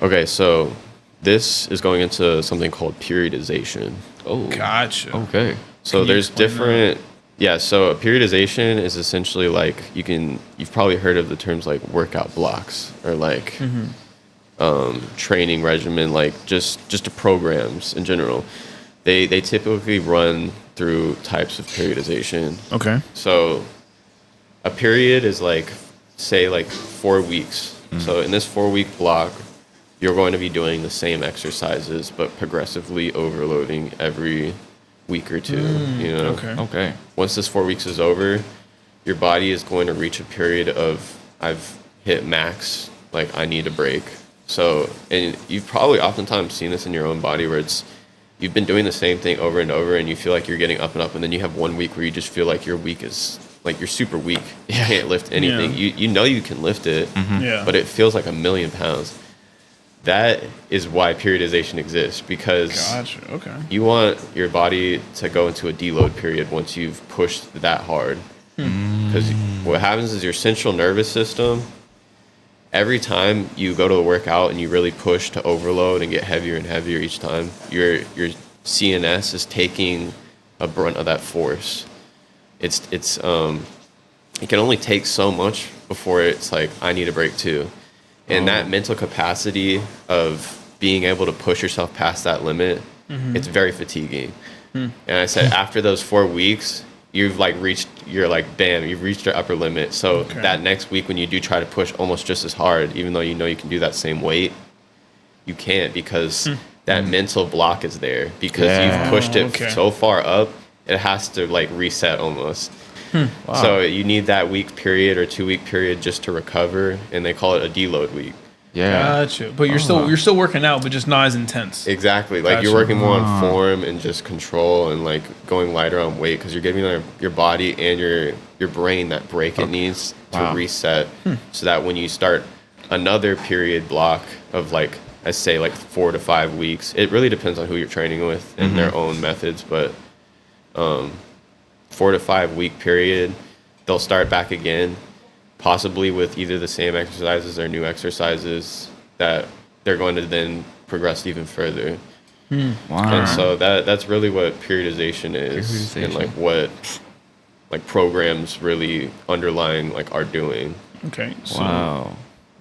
Okay, so this is going into something called periodization. Oh. Gotcha. Okay. So Can you there's explain different. Yeah, so a periodization is essentially like you've probably heard of the terms like workout blocks or like training regimen, like just the programs in general. They typically run through types of periodization. Okay. So a period is like, say, like 4 weeks. So in this 4-week block, you're going to be doing the same exercises, but progressively overloading every week or two. You know. Okay. Okay. Once this 4 weeks is over, your body is going to reach a period of I've hit max, like I need a break. So, and you've probably oftentimes seen this in your own body where you've been doing the same thing over and over and you feel like you're getting up and up, and then you have 1 week where you just feel like your week is like you're super weak. You can't lift anything. Yeah. You know you can lift it, Yeah. but it feels like 1,000,000 pounds. That is why periodization exists, because Gotcha. Okay. you want your body to go into a deload period once you've pushed that hard. Because what happens is your central nervous system, every time you go to a workout and you really push to overload and get heavier and heavier each time, your CNS is taking a brunt of that force. It can only take so much before it's like, I need a break too. And that mental capacity of being able to push yourself past that limit, it's very fatiguing. And I said, after those 4 weeks, you've like reached, you're like, bam, you've reached your upper limit. So Okay. that next week when you do try to push almost just as hard, even though you know you can do that same weight, you can't, because that mental block is there, because Yeah. you've pushed it Okay. so far up, it has to like reset almost. So you need that week period or 2-week period just to recover, and they call it a deload week. Yeah. Gotcha. But you're still working out, but just not as intense. Exactly. Like you're Gotcha. working more on form and just control and like going lighter on weight, because you're giving your body and your brain that break it needs to Wow. reset, so that when you start another period block of like, I say like 4 to 5 weeks, it really depends on who you're training with and their own methods, but 4 to 5 week period, they'll start back again, possibly with either the same exercises or new exercises that they're going to then progress even further. Wow. And so that's really what periodization is, and like what like programs really underlying like are doing. Okay. So Wow.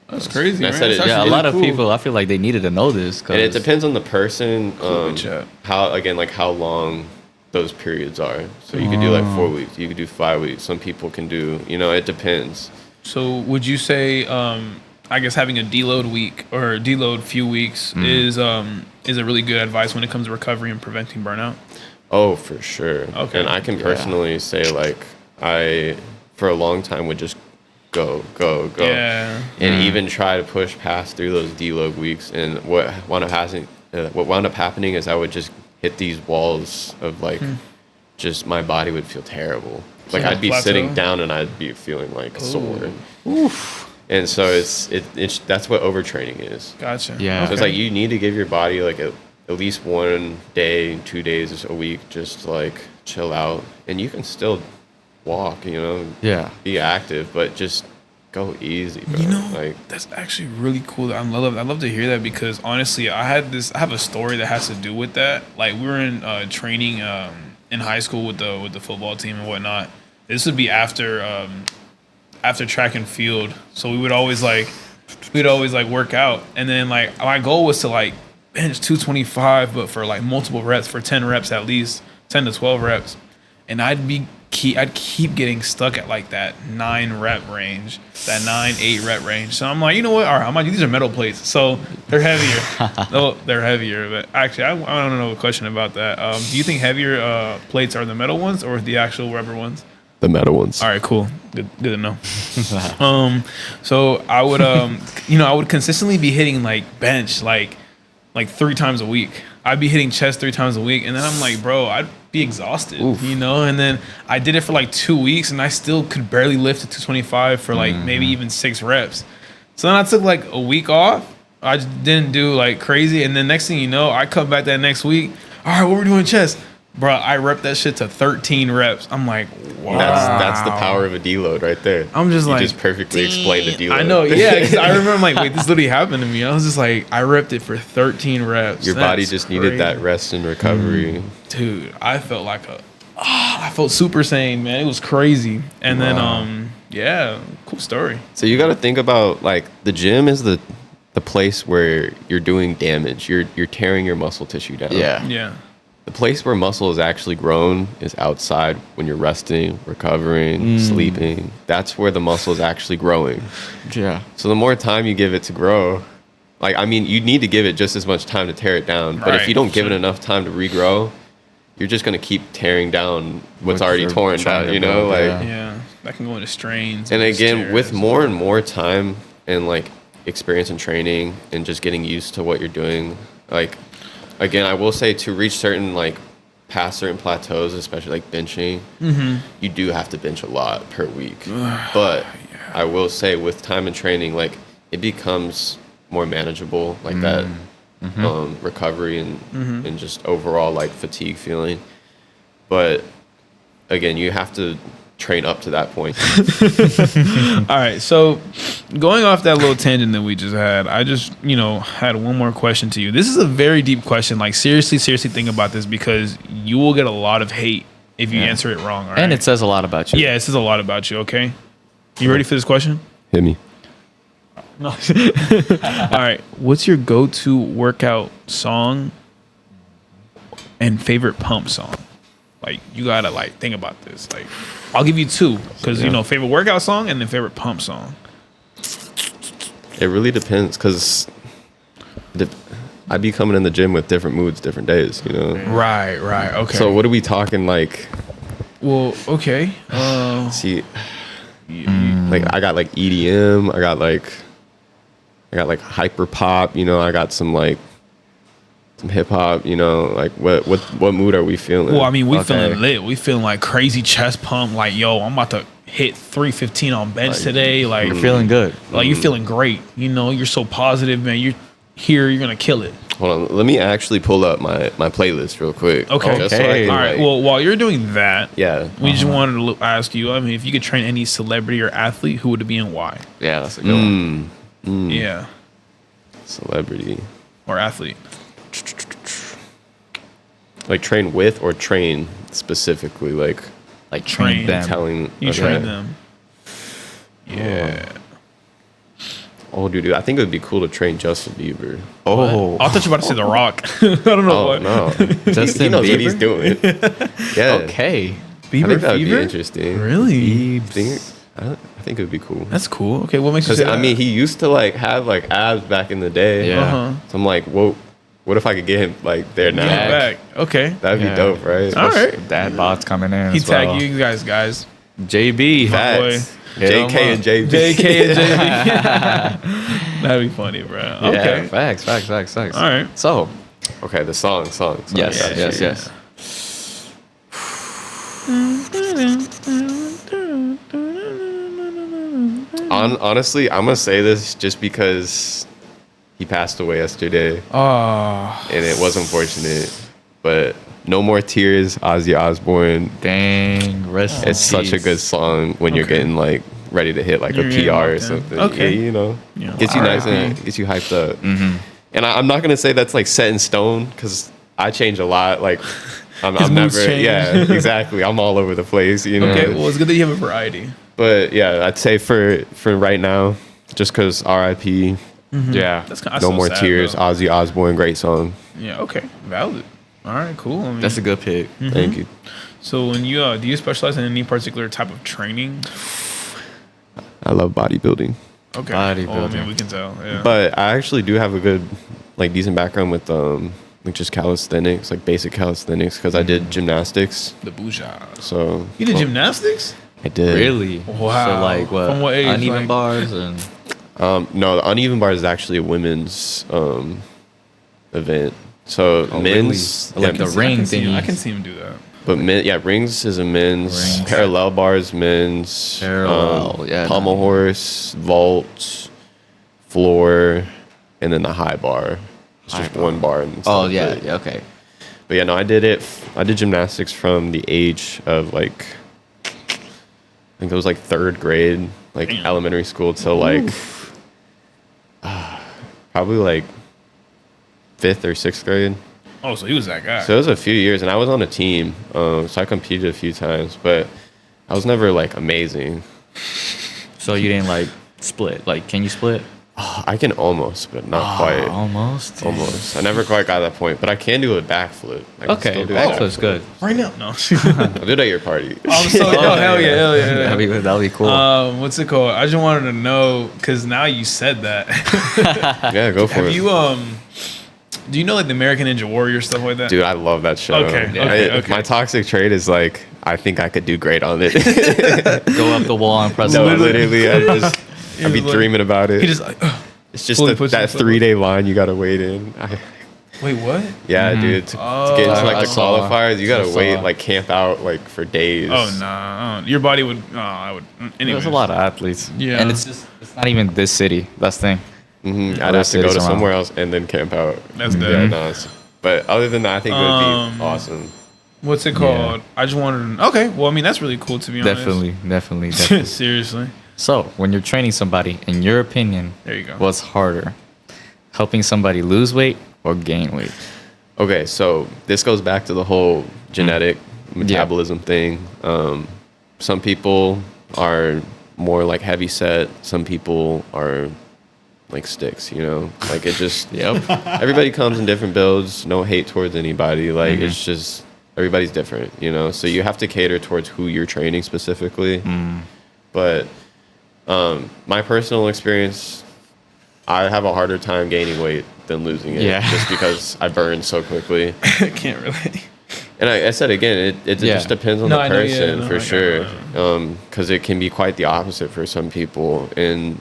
that's crazy. I Man. said It's it- Yeah, a actually lot of really cool. people, I feel like they needed to know this. And it 'cause- depends on the person, Good chat. how long those periods are. So you could do like 4 weeks, you could do 5 weeks. Some people can do, it depends. So would you say, I guess having a deload week or deload few weeks is a really good advice when it comes to recovery and preventing burnout? Oh, for sure. Okay. And I can personally say, like, I, for a long time, would just go. Yeah. And even try to push past through those deload weeks. And what wound up happening is I would just hit these walls of, like, just my body would feel terrible. Like, Yeah. I'd be Plateau? sitting down and I'd be feeling, like, sore. And so it's that's what overtraining is. Gotcha. Yeah. So it's like you need to give your body like at least 1 day, 2 days a week just to like chill out, and you can still walk, Yeah. be active, but just go easy, bro. Like That's actually really cool. I love to hear that, because honestly, I have a story that has to do with that. Like, we were in training in high school with the football team and whatnot. This would be after after track and field. So we'd always like work out, and then like my goal was to like bench 225, but for like multiple reps, for 10 reps at least, 10 to 12 reps, and I'd keep getting stuck at like that 9 rep range, that 9-8 rep range. So I'm like, you know what? All right, these are metal plates, so they're heavier. No, they're heavier. But actually, I don't know a question about that. Do you think heavier plates are the metal ones or the actual rubber ones? The metal ones. All right, cool. Good to know. So I would, I would consistently be hitting like bench like 3 times a week. I'd be hitting chest 3 times a week, and then I'm like, bro, I'd be exhausted, And then I did it for like 2 weeks, and I still could barely lift to 225 for like maybe even 6 reps. So then I took like a week off. I just didn't do like crazy, and then next thing you know, I come back that next week. All right, what we're doing chest. Bro, I repped that shit to 13 reps. I'm like, wow. That's the power of a deload right there. I'm just you like, just perfectly explained the deload. I know, yeah. Because I remember, I'm like, wait, this literally happened to me. I was just like, I repped it for 13 reps. Your body just needed that rest and recovery. Dude, I felt like I felt super sane, man. It was crazy. And then, yeah, cool story. So you got to think about like the gym is the place where you're doing damage. You're tearing your muscle tissue down. Yeah. The place where muscle is actually grown is outside when you're resting, recovering, sleeping. That's where the muscle is actually growing. Yeah. So the more time you give it to grow, like, I mean, you need to give it just as much time to tear it down. But if you don't give it enough time to regrow, you're just going to keep tearing down what's already torn down, Yeah. That can go into strains. And again, with more and more time and like experience and training and just getting used to what you're doing, like, again, I will say to reach certain like past certain plateaus, especially like benching, you do have to bench a lot per week. But I will say with time and training, like it becomes more manageable, like that recovery and just overall like fatigue feeling. But again, you have to train up to that point. All right, so going off that little tangent that we just had, I just had one more question to you. This is a very deep question. Like seriously think about this, because you will get a lot of hate if you answer it wrong. All right? And it says a lot about you. Yeah, it says a lot about you. Okay, you ready for this question? Hit me. No. All right, what's your go-to workout song and favorite pump song? Like, you gotta like think about this. Like, I'll give you 2, because favorite workout song and then favorite pump song. It really depends, because I be coming in the gym with different moods, different days. Right. Okay. So what are we talking like? Well, okay. See, like I got like EDM. I got like hyper pop. I got some like some hip hop. Like what mood are we feeling? Well, I mean, we feeling lit. We feeling like crazy chest pump. Like, yo, I'm about to hit 315 on bench today. Like, You're feeling good. Like, you're feeling great. You're so positive, man. You're here. You're gonna kill it. Hold on. Let me actually pull up my playlist real quick. Okay. Just so I can, All right. Well, while you're doing that, we just wanted to ask you. I mean, if you could train any celebrity or athlete, who would it be and why? Yeah, that's a good one. Yeah. Celebrity or athlete. Like train with or train specifically, like train them. Telling train them. Yeah. Oh, dude, I think it would be cool to train Justin Bieber. Oh, I thought you were about to say The Rock. I don't know what. No, Justin he knows Bieber? what he's doing. Yeah. Okay. Bieber I think that would be fever? interesting. Really? I think it would be cool. That's cool. Okay, what makes you Because say that? I mean, he used to like have like abs back in the day. Yeah. So I'm like, whoa, what if I could get him like there now? Get back. Okay. That'd be dope, right? All right. Dad bots coming in. He as tag well. you guys. JB. Facts. Hit 'em JK and up. JB. JK and JB. That'd be funny, bro. Yeah, Okay. facts. All right. So, Okay, the song. yes. Honestly, I'm gonna say this just because he passed away yesterday, Oh, and it was unfortunate. But No More Tears, Ozzy Osbourne. dang, rest. It's in such a peace. good song when you're Okay. getting like ready to hit like You're a getting PR or locked in. something. Okay. Yeah, gets you nice and gets you hyped up. And I'm not gonna say that's like set in stone because I change a lot. Like His I'm moods never. change. Yeah, exactly. I'm all over the place. You know. Okay, well, it's good that you have a variety. But yeah, I'd say for right now, just because R.I.P. Yeah. That's kind of No More Tears, Ozzy Osbourne, great song. Yeah. Okay. Valid. All right. Cool. I mean, That's a good pick. Thank you. So when you do you specialize in any particular type of training? I love bodybuilding, Okay. Bodybuilding. Oh, I mean, we can tell. Yeah. but I actually do have a good, like, decent background with like just calisthenics, like basic calisthenics, because I did gymnastics. the boujas. So You did gymnastics? I did. Really? Wow. So like what? From what age, Uneven like- bars and No, the uneven bar is actually a women's event. So Oh, men's, really? Like yeah, the ring I can see him- I thingies. can see him do that. but yeah, rings is a men's. Rings. Parallel bars, men's. Parallel, yeah, Pommel no. horse, vault, floor, and then the high bar. It's High just bar. one bar. And Oh stuff, yeah, but- yeah, okay. But yeah, no, I did it. I did gymnastics from the age of like, I think it was like third grade, like Damn. elementary school, till like probably like fifth or sixth grade. Oh, so he was that guy. So it was a few years, and I was on a team. So I competed a few times, but I was never like amazing. So you didn't like split? Like, can you split? I can almost, but not quite. Almost. Almost. I never quite got that point, but I can do a backflip. I can Okay. still do a Oh, so it's backflip. good. right now. No. I'll do it at your party. I'm so oh, hell yeah, hell yeah. That'd be cool. What's it called? I just wanted to know because now you said that. Yeah, go for Have it. you do you know like the American Ninja Warrior stuff like that? Dude, I love that show. Okay, okay, okay. My toxic trait is like, I think I could do great on it. Go up the wall and press. No, the button. literally, I'd be was like- dreaming about it. He just like It's just fully that puts himself 3-day line you gotta wait in. wait what? Yeah, dude. To get into like I the saw. qualifiers, you gotta I wait, saw. like camp out like for days. Oh nah, your body would. Oh, I would. Anyway, There's a lot of athletes. Yeah. And it's not even this city. That's the thing. I'd Other have to go cities to around. somewhere else and then camp out. That's Yeah, dope. no, but other than that, I think it would be awesome. What's it called? I just wanted to. Okay, well, I mean that's really cool to be honest. Definitely. Seriously, So, when you're training somebody, in your opinion, there you go. what's harder? Helping somebody lose weight or gain weight? Okay, so this goes back to the whole genetic metabolism thing. Some people are more like heavy set. Some people are like sticks, you know? Like it just, Yep. everybody comes in different builds. No hate towards anybody. Like it's just, everybody's different, you know? So you have to cater towards who you're training specifically. But my personal experience, I have a harder time gaining weight than losing it. Yeah. Just because I burn so quickly. I can't really. And I said again, it Yeah. just depends on No, the I know, yeah, person no, I for got sure. that. Because it can be quite the opposite for some people. And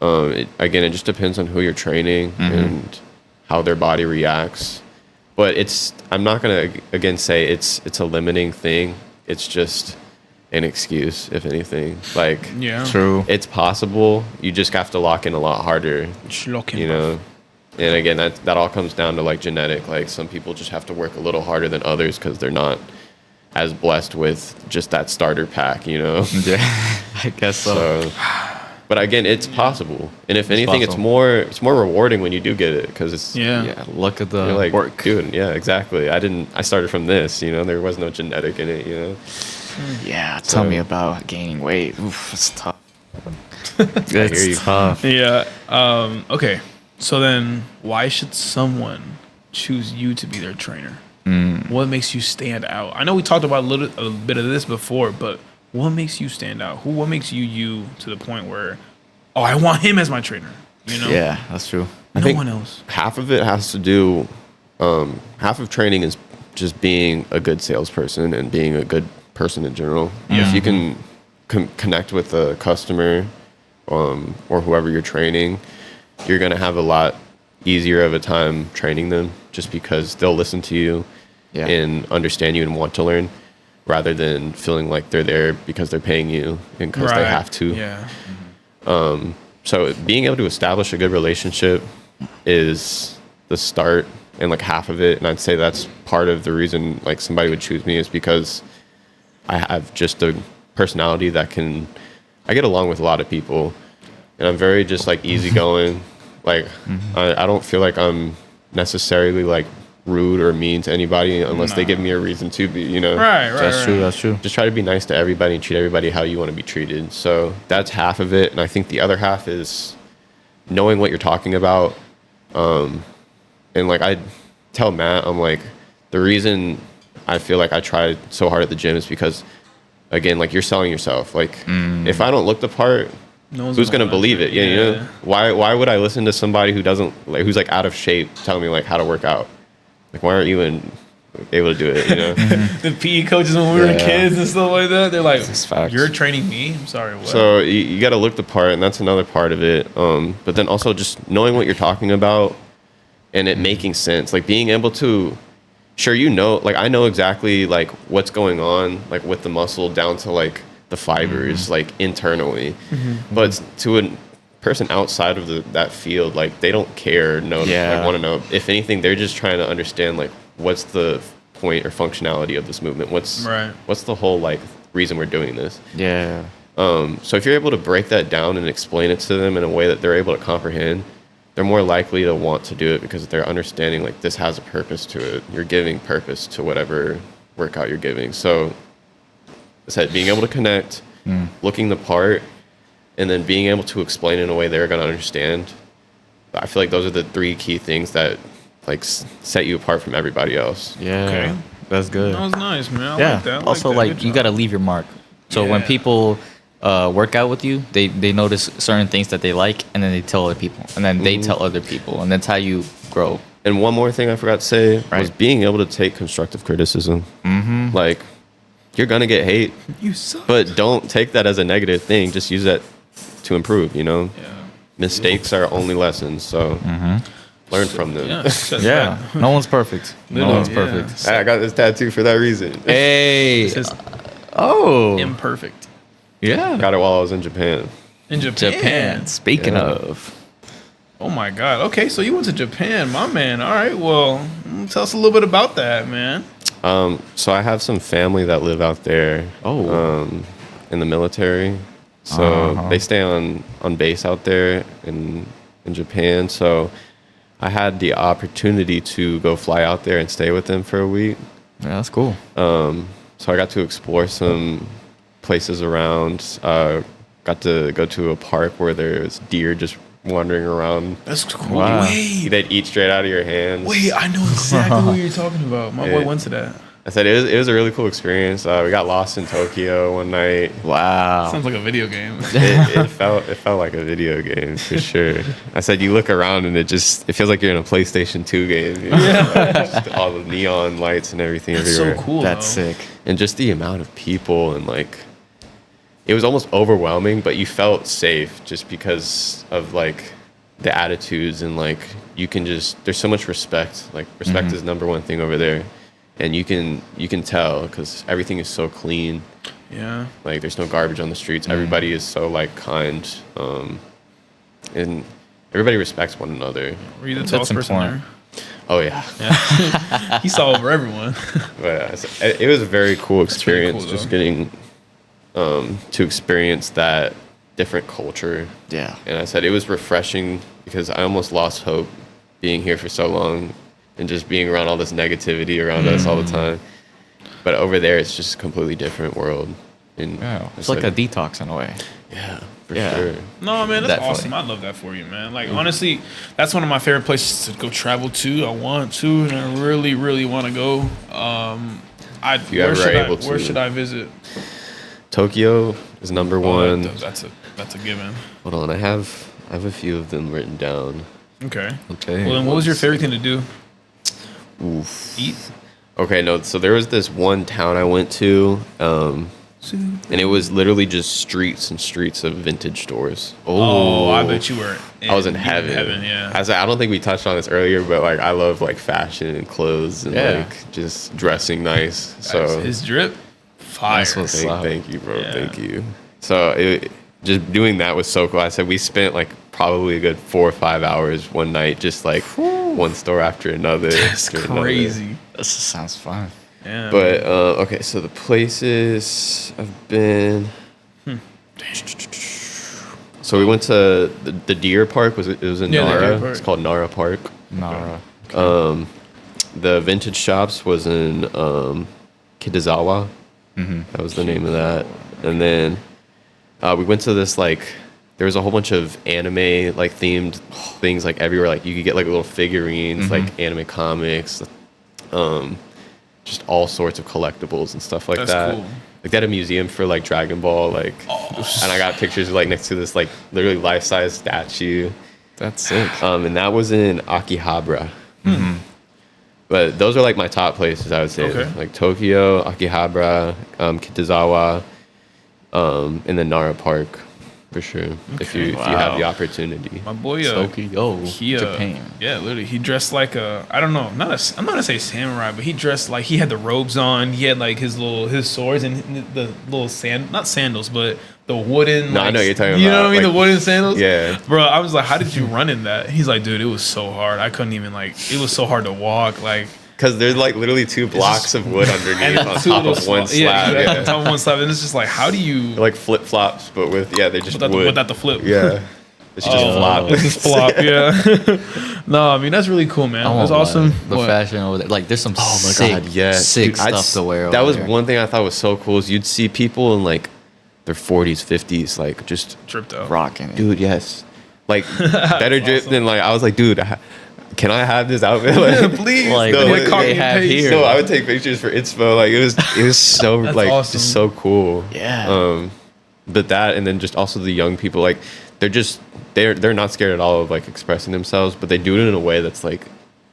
again, it just depends on who you're training and how their body reacts. But I'm not going to, again, say it's a limiting thing. It's just an excuse, if anything. Like, Yeah. True. it's possible. You just have to lock in a lot harder, you know? And again, that all comes down to like genetic. Like some people just have to work a little harder than others because they're not as blessed with just that starter pack, you know? Yeah, I guess so. So, but again, it's possible. And if anything, possible. it's more rewarding when you do get it because it's, Yeah. Yeah, look at the you're like, work. dude, yeah, exactly. I started from this, you know, there was no genetic in it, you know? Yeah, tell So- me about gaining weight. Oof, it's tough. hear It's you. tough. Yeah. Okay. So then, why should someone choose you to be their trainer? What makes you stand out? I know we talked about a bit of this before, but what makes you stand out? What makes you to the point where, oh, I want him as my trainer? You know? Yeah, that's true. No think- one else. Half of it has to do, half of training is just being a good salesperson and being a good person in general. Yeah. If you can connect with the customer or whoever you're training, you're going to have a lot easier of a time training them just because they'll listen to you Yeah. and understand you and want to learn rather than feeling like they're there because they're paying you and because they have to. Yeah. So being able to establish a good relationship is the start and like half of it. And I'd say that's part of the reason like somebody would choose me is because I have just a personality that I get along with a lot of people and I'm very just like easygoing. Like I don't feel like I'm necessarily like rude or mean to anybody unless they Nah. give me a reason to be, you know. Right. That's true. That's true. Just try to be nice to everybody and treat everybody how you want to be treated. So that's half of it, and I think the other half is knowing what you're talking about. And like I tell Matt, I'm like, the reason I feel like I try so hard at the gym is because, again, like you're selling yourself. Like if I don't look the part, No one's who's gonna watch believe it? Yeah, you Yeah. know. Why would I listen to somebody who doesn't like who's like out of shape telling me like how to work out? Like why aren't you able to do it? You know. The PE coaches when we were Yeah. kids and stuff like that, they're like, That's facts. "You're training me." I'm sorry. What? So you got to look the part, and that's another part of it. But then also just knowing what you're talking about and it making sense, like being able to, sure, you know, like I know exactly like what's going on, like with the muscle down to like the fibers, like internally, but to a person outside of that field, like they don't care, Yeah. like want to know. If anything, they're just trying to understand like what's the point or functionality of this movement, what's the whole like reason we're doing this. Yeah. So if you're able to break that down and explain it to them in a way that they're able to comprehend, they're more likely to want to do it because they're understanding like this has a purpose to it. You're giving purpose to whatever workout you're giving. So I said being able to connect, looking the part, and then being able to explain in a way they're going to understand. I feel like those are the three key things that like set you apart from everybody else. Yeah. Okay. That's good. That was nice, man. I Yeah. like that. I Also, that. like Good you job. got to leave your mark. So when Yeah. people work out with you, they notice certain things that they like, and then they tell other people, and then they tell other people, and that's how you grow. And one more thing I forgot to say was Right. being able to take constructive criticism. Like you're going to get hate, You suck. but don't take that as a negative thing. Just use that to improve, you know? yeah. Mistakes are only lessons, so learn from them. Yeah. That's Yeah. bad. No one's perfect. No Literally, one's yeah. perfect. I got this tattoo for that reason. Hey. It says Oh. imperfect. Yeah. Got it while I was in Japan. In Japan. Japan. Speaking Yeah. of. Oh my God. Okay, so you went to Japan, my man. All right. Well, tell us a little bit about that, man. So I have some family that live out there. Oh. In the military. So they stay on base out there in Japan. So I had the opportunity to go fly out there and stay with them for a week. Yeah, that's cool. So I got to explore some places around. Got to go to a park where there's deer just wandering around. That's cool. Wow. Wait. They'd eat straight out of your hands. Wait, I know exactly what you're talking about. My boy Yeah. went to that. I said it was a really cool experience. We got lost in Tokyo one night. Wow. Sounds like a video game. It felt like a video game for sure. I said you look around and it feels like you're in a PlayStation 2 game. You know? Just all the neon lights and everything That's everywhere. so cool. That's though. sick. And just the amount of people and like it was almost overwhelming, but you felt safe just because of like the attitudes and like you can just there's so much respect. Like respect is number one thing over there, and you can tell because everything is so clean. Yeah. Like there's no garbage on the streets. Everybody is so like kind, and everybody respects one another. Were you the That's tallest person important. Oh yeah, there? He saw over everyone. but it was a very cool really experience. cool, just though. getting to experience that different culture. Yeah. And I said it was refreshing because I almost lost hope being here for so long and just being around all this negativity around us all the time. But over there, it's just a completely different world. And Yeah. I It's like a said, detox in a way. yeah, for Yeah. sure. No, man, that's Definitely. awesome. I love that for you, man. Like, honestly, that's one of my favorite places to go travel to. I want to, and I really, really want to go. you ever are able Where to. should I visit? Tokyo is number one. That's a given. Hold on, I have a few of them written down. Okay. Okay. Well, then, what was your favorite thing to do? Oof. Eat. Okay, no. So there was this one town I went to, and it was literally just streets and streets of vintage stores. Oh, I bet you were. I was in you were heaven. Yeah. I don't think we touched on this earlier, but like I love like fashion and clothes and Yeah. like just dressing nice. So his drip, fire. That's what's up. thank you, bro. Yeah. Thank you. So just doing that was so cool. I said we spent like probably a good 4 or 5 hours one night, just like one store after another. That's after another. crazy. This sounds fun. Yeah. But okay, so the places I've been. So we went to the deer park. It was in Yeah, the deer Nara. park. It's called Nara Park. Nara. the vintage shops was in Kitazawa. Mm-hmm. That was the name of that. And then we went to this like there was a whole bunch of anime like themed things like everywhere. Like you could get like little figurines, like anime comics, just all sorts of collectibles and stuff like That's that. cool. Like they had a museum for like Dragon Ball, like, and I got pictures like next to this like literally life-size statue. That's sick. And that was in Akihabara. But those are like my top places, I would say. Okay. Like Tokyo, Akihabara, Kitazawa, and then Nara Park, for sure. If you have the opportunity. My boy, Tokyo, he, Japan. Yeah, literally, he dressed like I don't know, I'm not gonna say samurai, but he dressed like he had the robes on. He had like his swords and the little not sandals, but the wooden. No, like, I know what you're talking You know about, what I mean? like- The wooden sandals. Yeah. Bro, I was like, how did you run in that? He's like, dude, it was so hard. I couldn't even like. It was so hard to walk. Like. Because there's like literally 2 blocks of wood underneath And on then top of one slab. Yeah, Yeah, on top of one slab, and it's just like, how do you Like flip flops, but with they're just wood. without the flip? Yeah. It's just flop. It's just flop, yeah. No, I mean that's really cool, man. I That's won't awesome. lie. The What? fashion over there, like there's some Oh my sick, god, yeah. sick Dude, stuff to wear. That over was there. one thing I thought was so cool is you'd see people in like their 40s, 50s, like just Tripped out. rocking it. dude, yes. Like better drip than like I was like, dude, can I have this outfit? Like, Please, Like No, what like, they have paste. here. no, I would take pictures for Inspo. Like it was so That's like awesome. just so cool. Yeah. But that and then just also the young people, like they're not scared at all of like expressing themselves, but they do it in a way that's like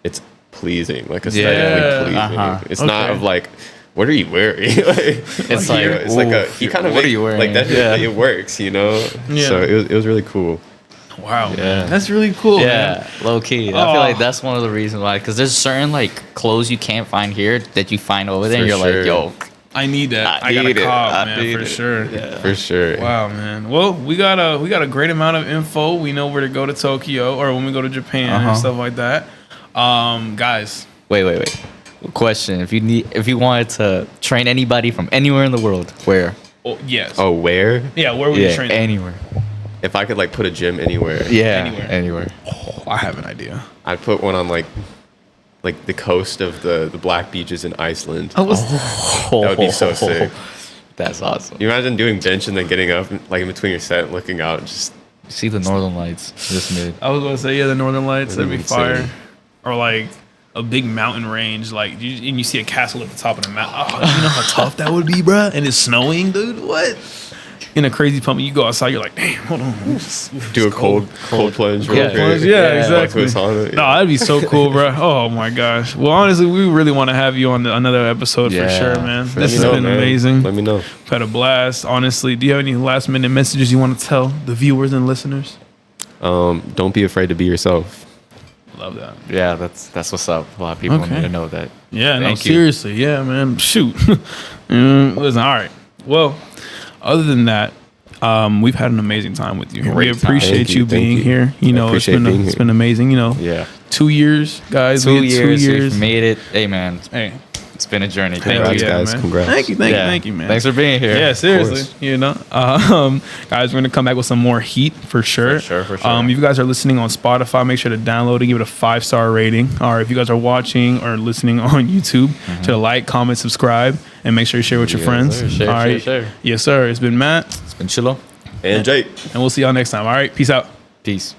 it's pleasing, like aesthetically Yeah. pleasing. Uh-huh. It's not Okay. of like, what are you wearing? Like, It's like, it's like a oof, he kind of what are you wearing? like that. Yeah. It works, you know. Yeah. So it was really cool. Wow, Yeah. man. That's really cool. Yeah, man. low key. I Oh. feel like that's one of the reasons why. Because there's certain like clothes you can't find here that you find over there, For and you're sure. like, yo, I need that. I I got need a it. cop, I man, need for it. sure. For sure. Wow, man. Well, we got a great amount of info. We know where to go to Tokyo or when we go to Japan Uh-huh. and stuff like that. Guys, wait. Question: if you wanted to train anybody from anywhere in the world, where? oh, yes. Oh, where? Yeah, where would you train? them? anywhere. If I could like put a gym anywhere, Yeah, Anywhere. anywhere. Oh, I have an idea. I'd put one on like the coast of the black beaches in Iceland. I was That would be so sick. That's awesome. You imagine doing bench and then getting up like in between your set and looking out and just See the Northern Lights just mid. I was gonna say, yeah, the Northern Lights, that'd be Insane. fire. Or like a big mountain range, like and you see a castle at the top of the mountain. Oh, you know how tough that would be, bruh? And it's snowing, dude. What? In a crazy pump, you go outside, you're like, damn, hold on. do a cold plunge real Yeah. quick. Plunge, yeah, Yeah. exactly. Like with sauna, No, yeah. that'd be so cool, bro. Oh my gosh. Well, honestly, we really want to have you on another episode for Yeah. sure, man. Let This me has know, been man. amazing. Let me know. We've had a blast. Honestly, do you have any last minute messages you want to tell the viewers and listeners? Don't be afraid to be yourself. Love that. Yeah, that's what's up. A lot of people Okay. need to know that. Yeah, no, Thank you. seriously. Yeah, man. Shoot. Listen, all right. Well, other than that, we've had an amazing time with you. We Great time. appreciate Thank you you, thank being you. here. You I know, it's appreciate being it's here. been amazing. You know, Yeah. 2 years, guys. 2 We had years. 2 years. We've made it. Hey, man, Hey, it's been a journey. thank Congrats, you, guys. man. Congrats. Thank you, man. Thanks for being here. Yeah, seriously. course. You know, guys, we're gonna come back with some more heat for sure. For sure. If you guys are listening on Spotify, make sure to download and give it a 5-star rating. Or if you guys are watching or listening on YouTube, to like, comment, subscribe, and make sure you share with your Yes, friends. sir. Share, All right. share. Yes, sir. It's been Matt, It's been chillo. And Jake. and we'll see y'all next time. All right, peace out. Peace.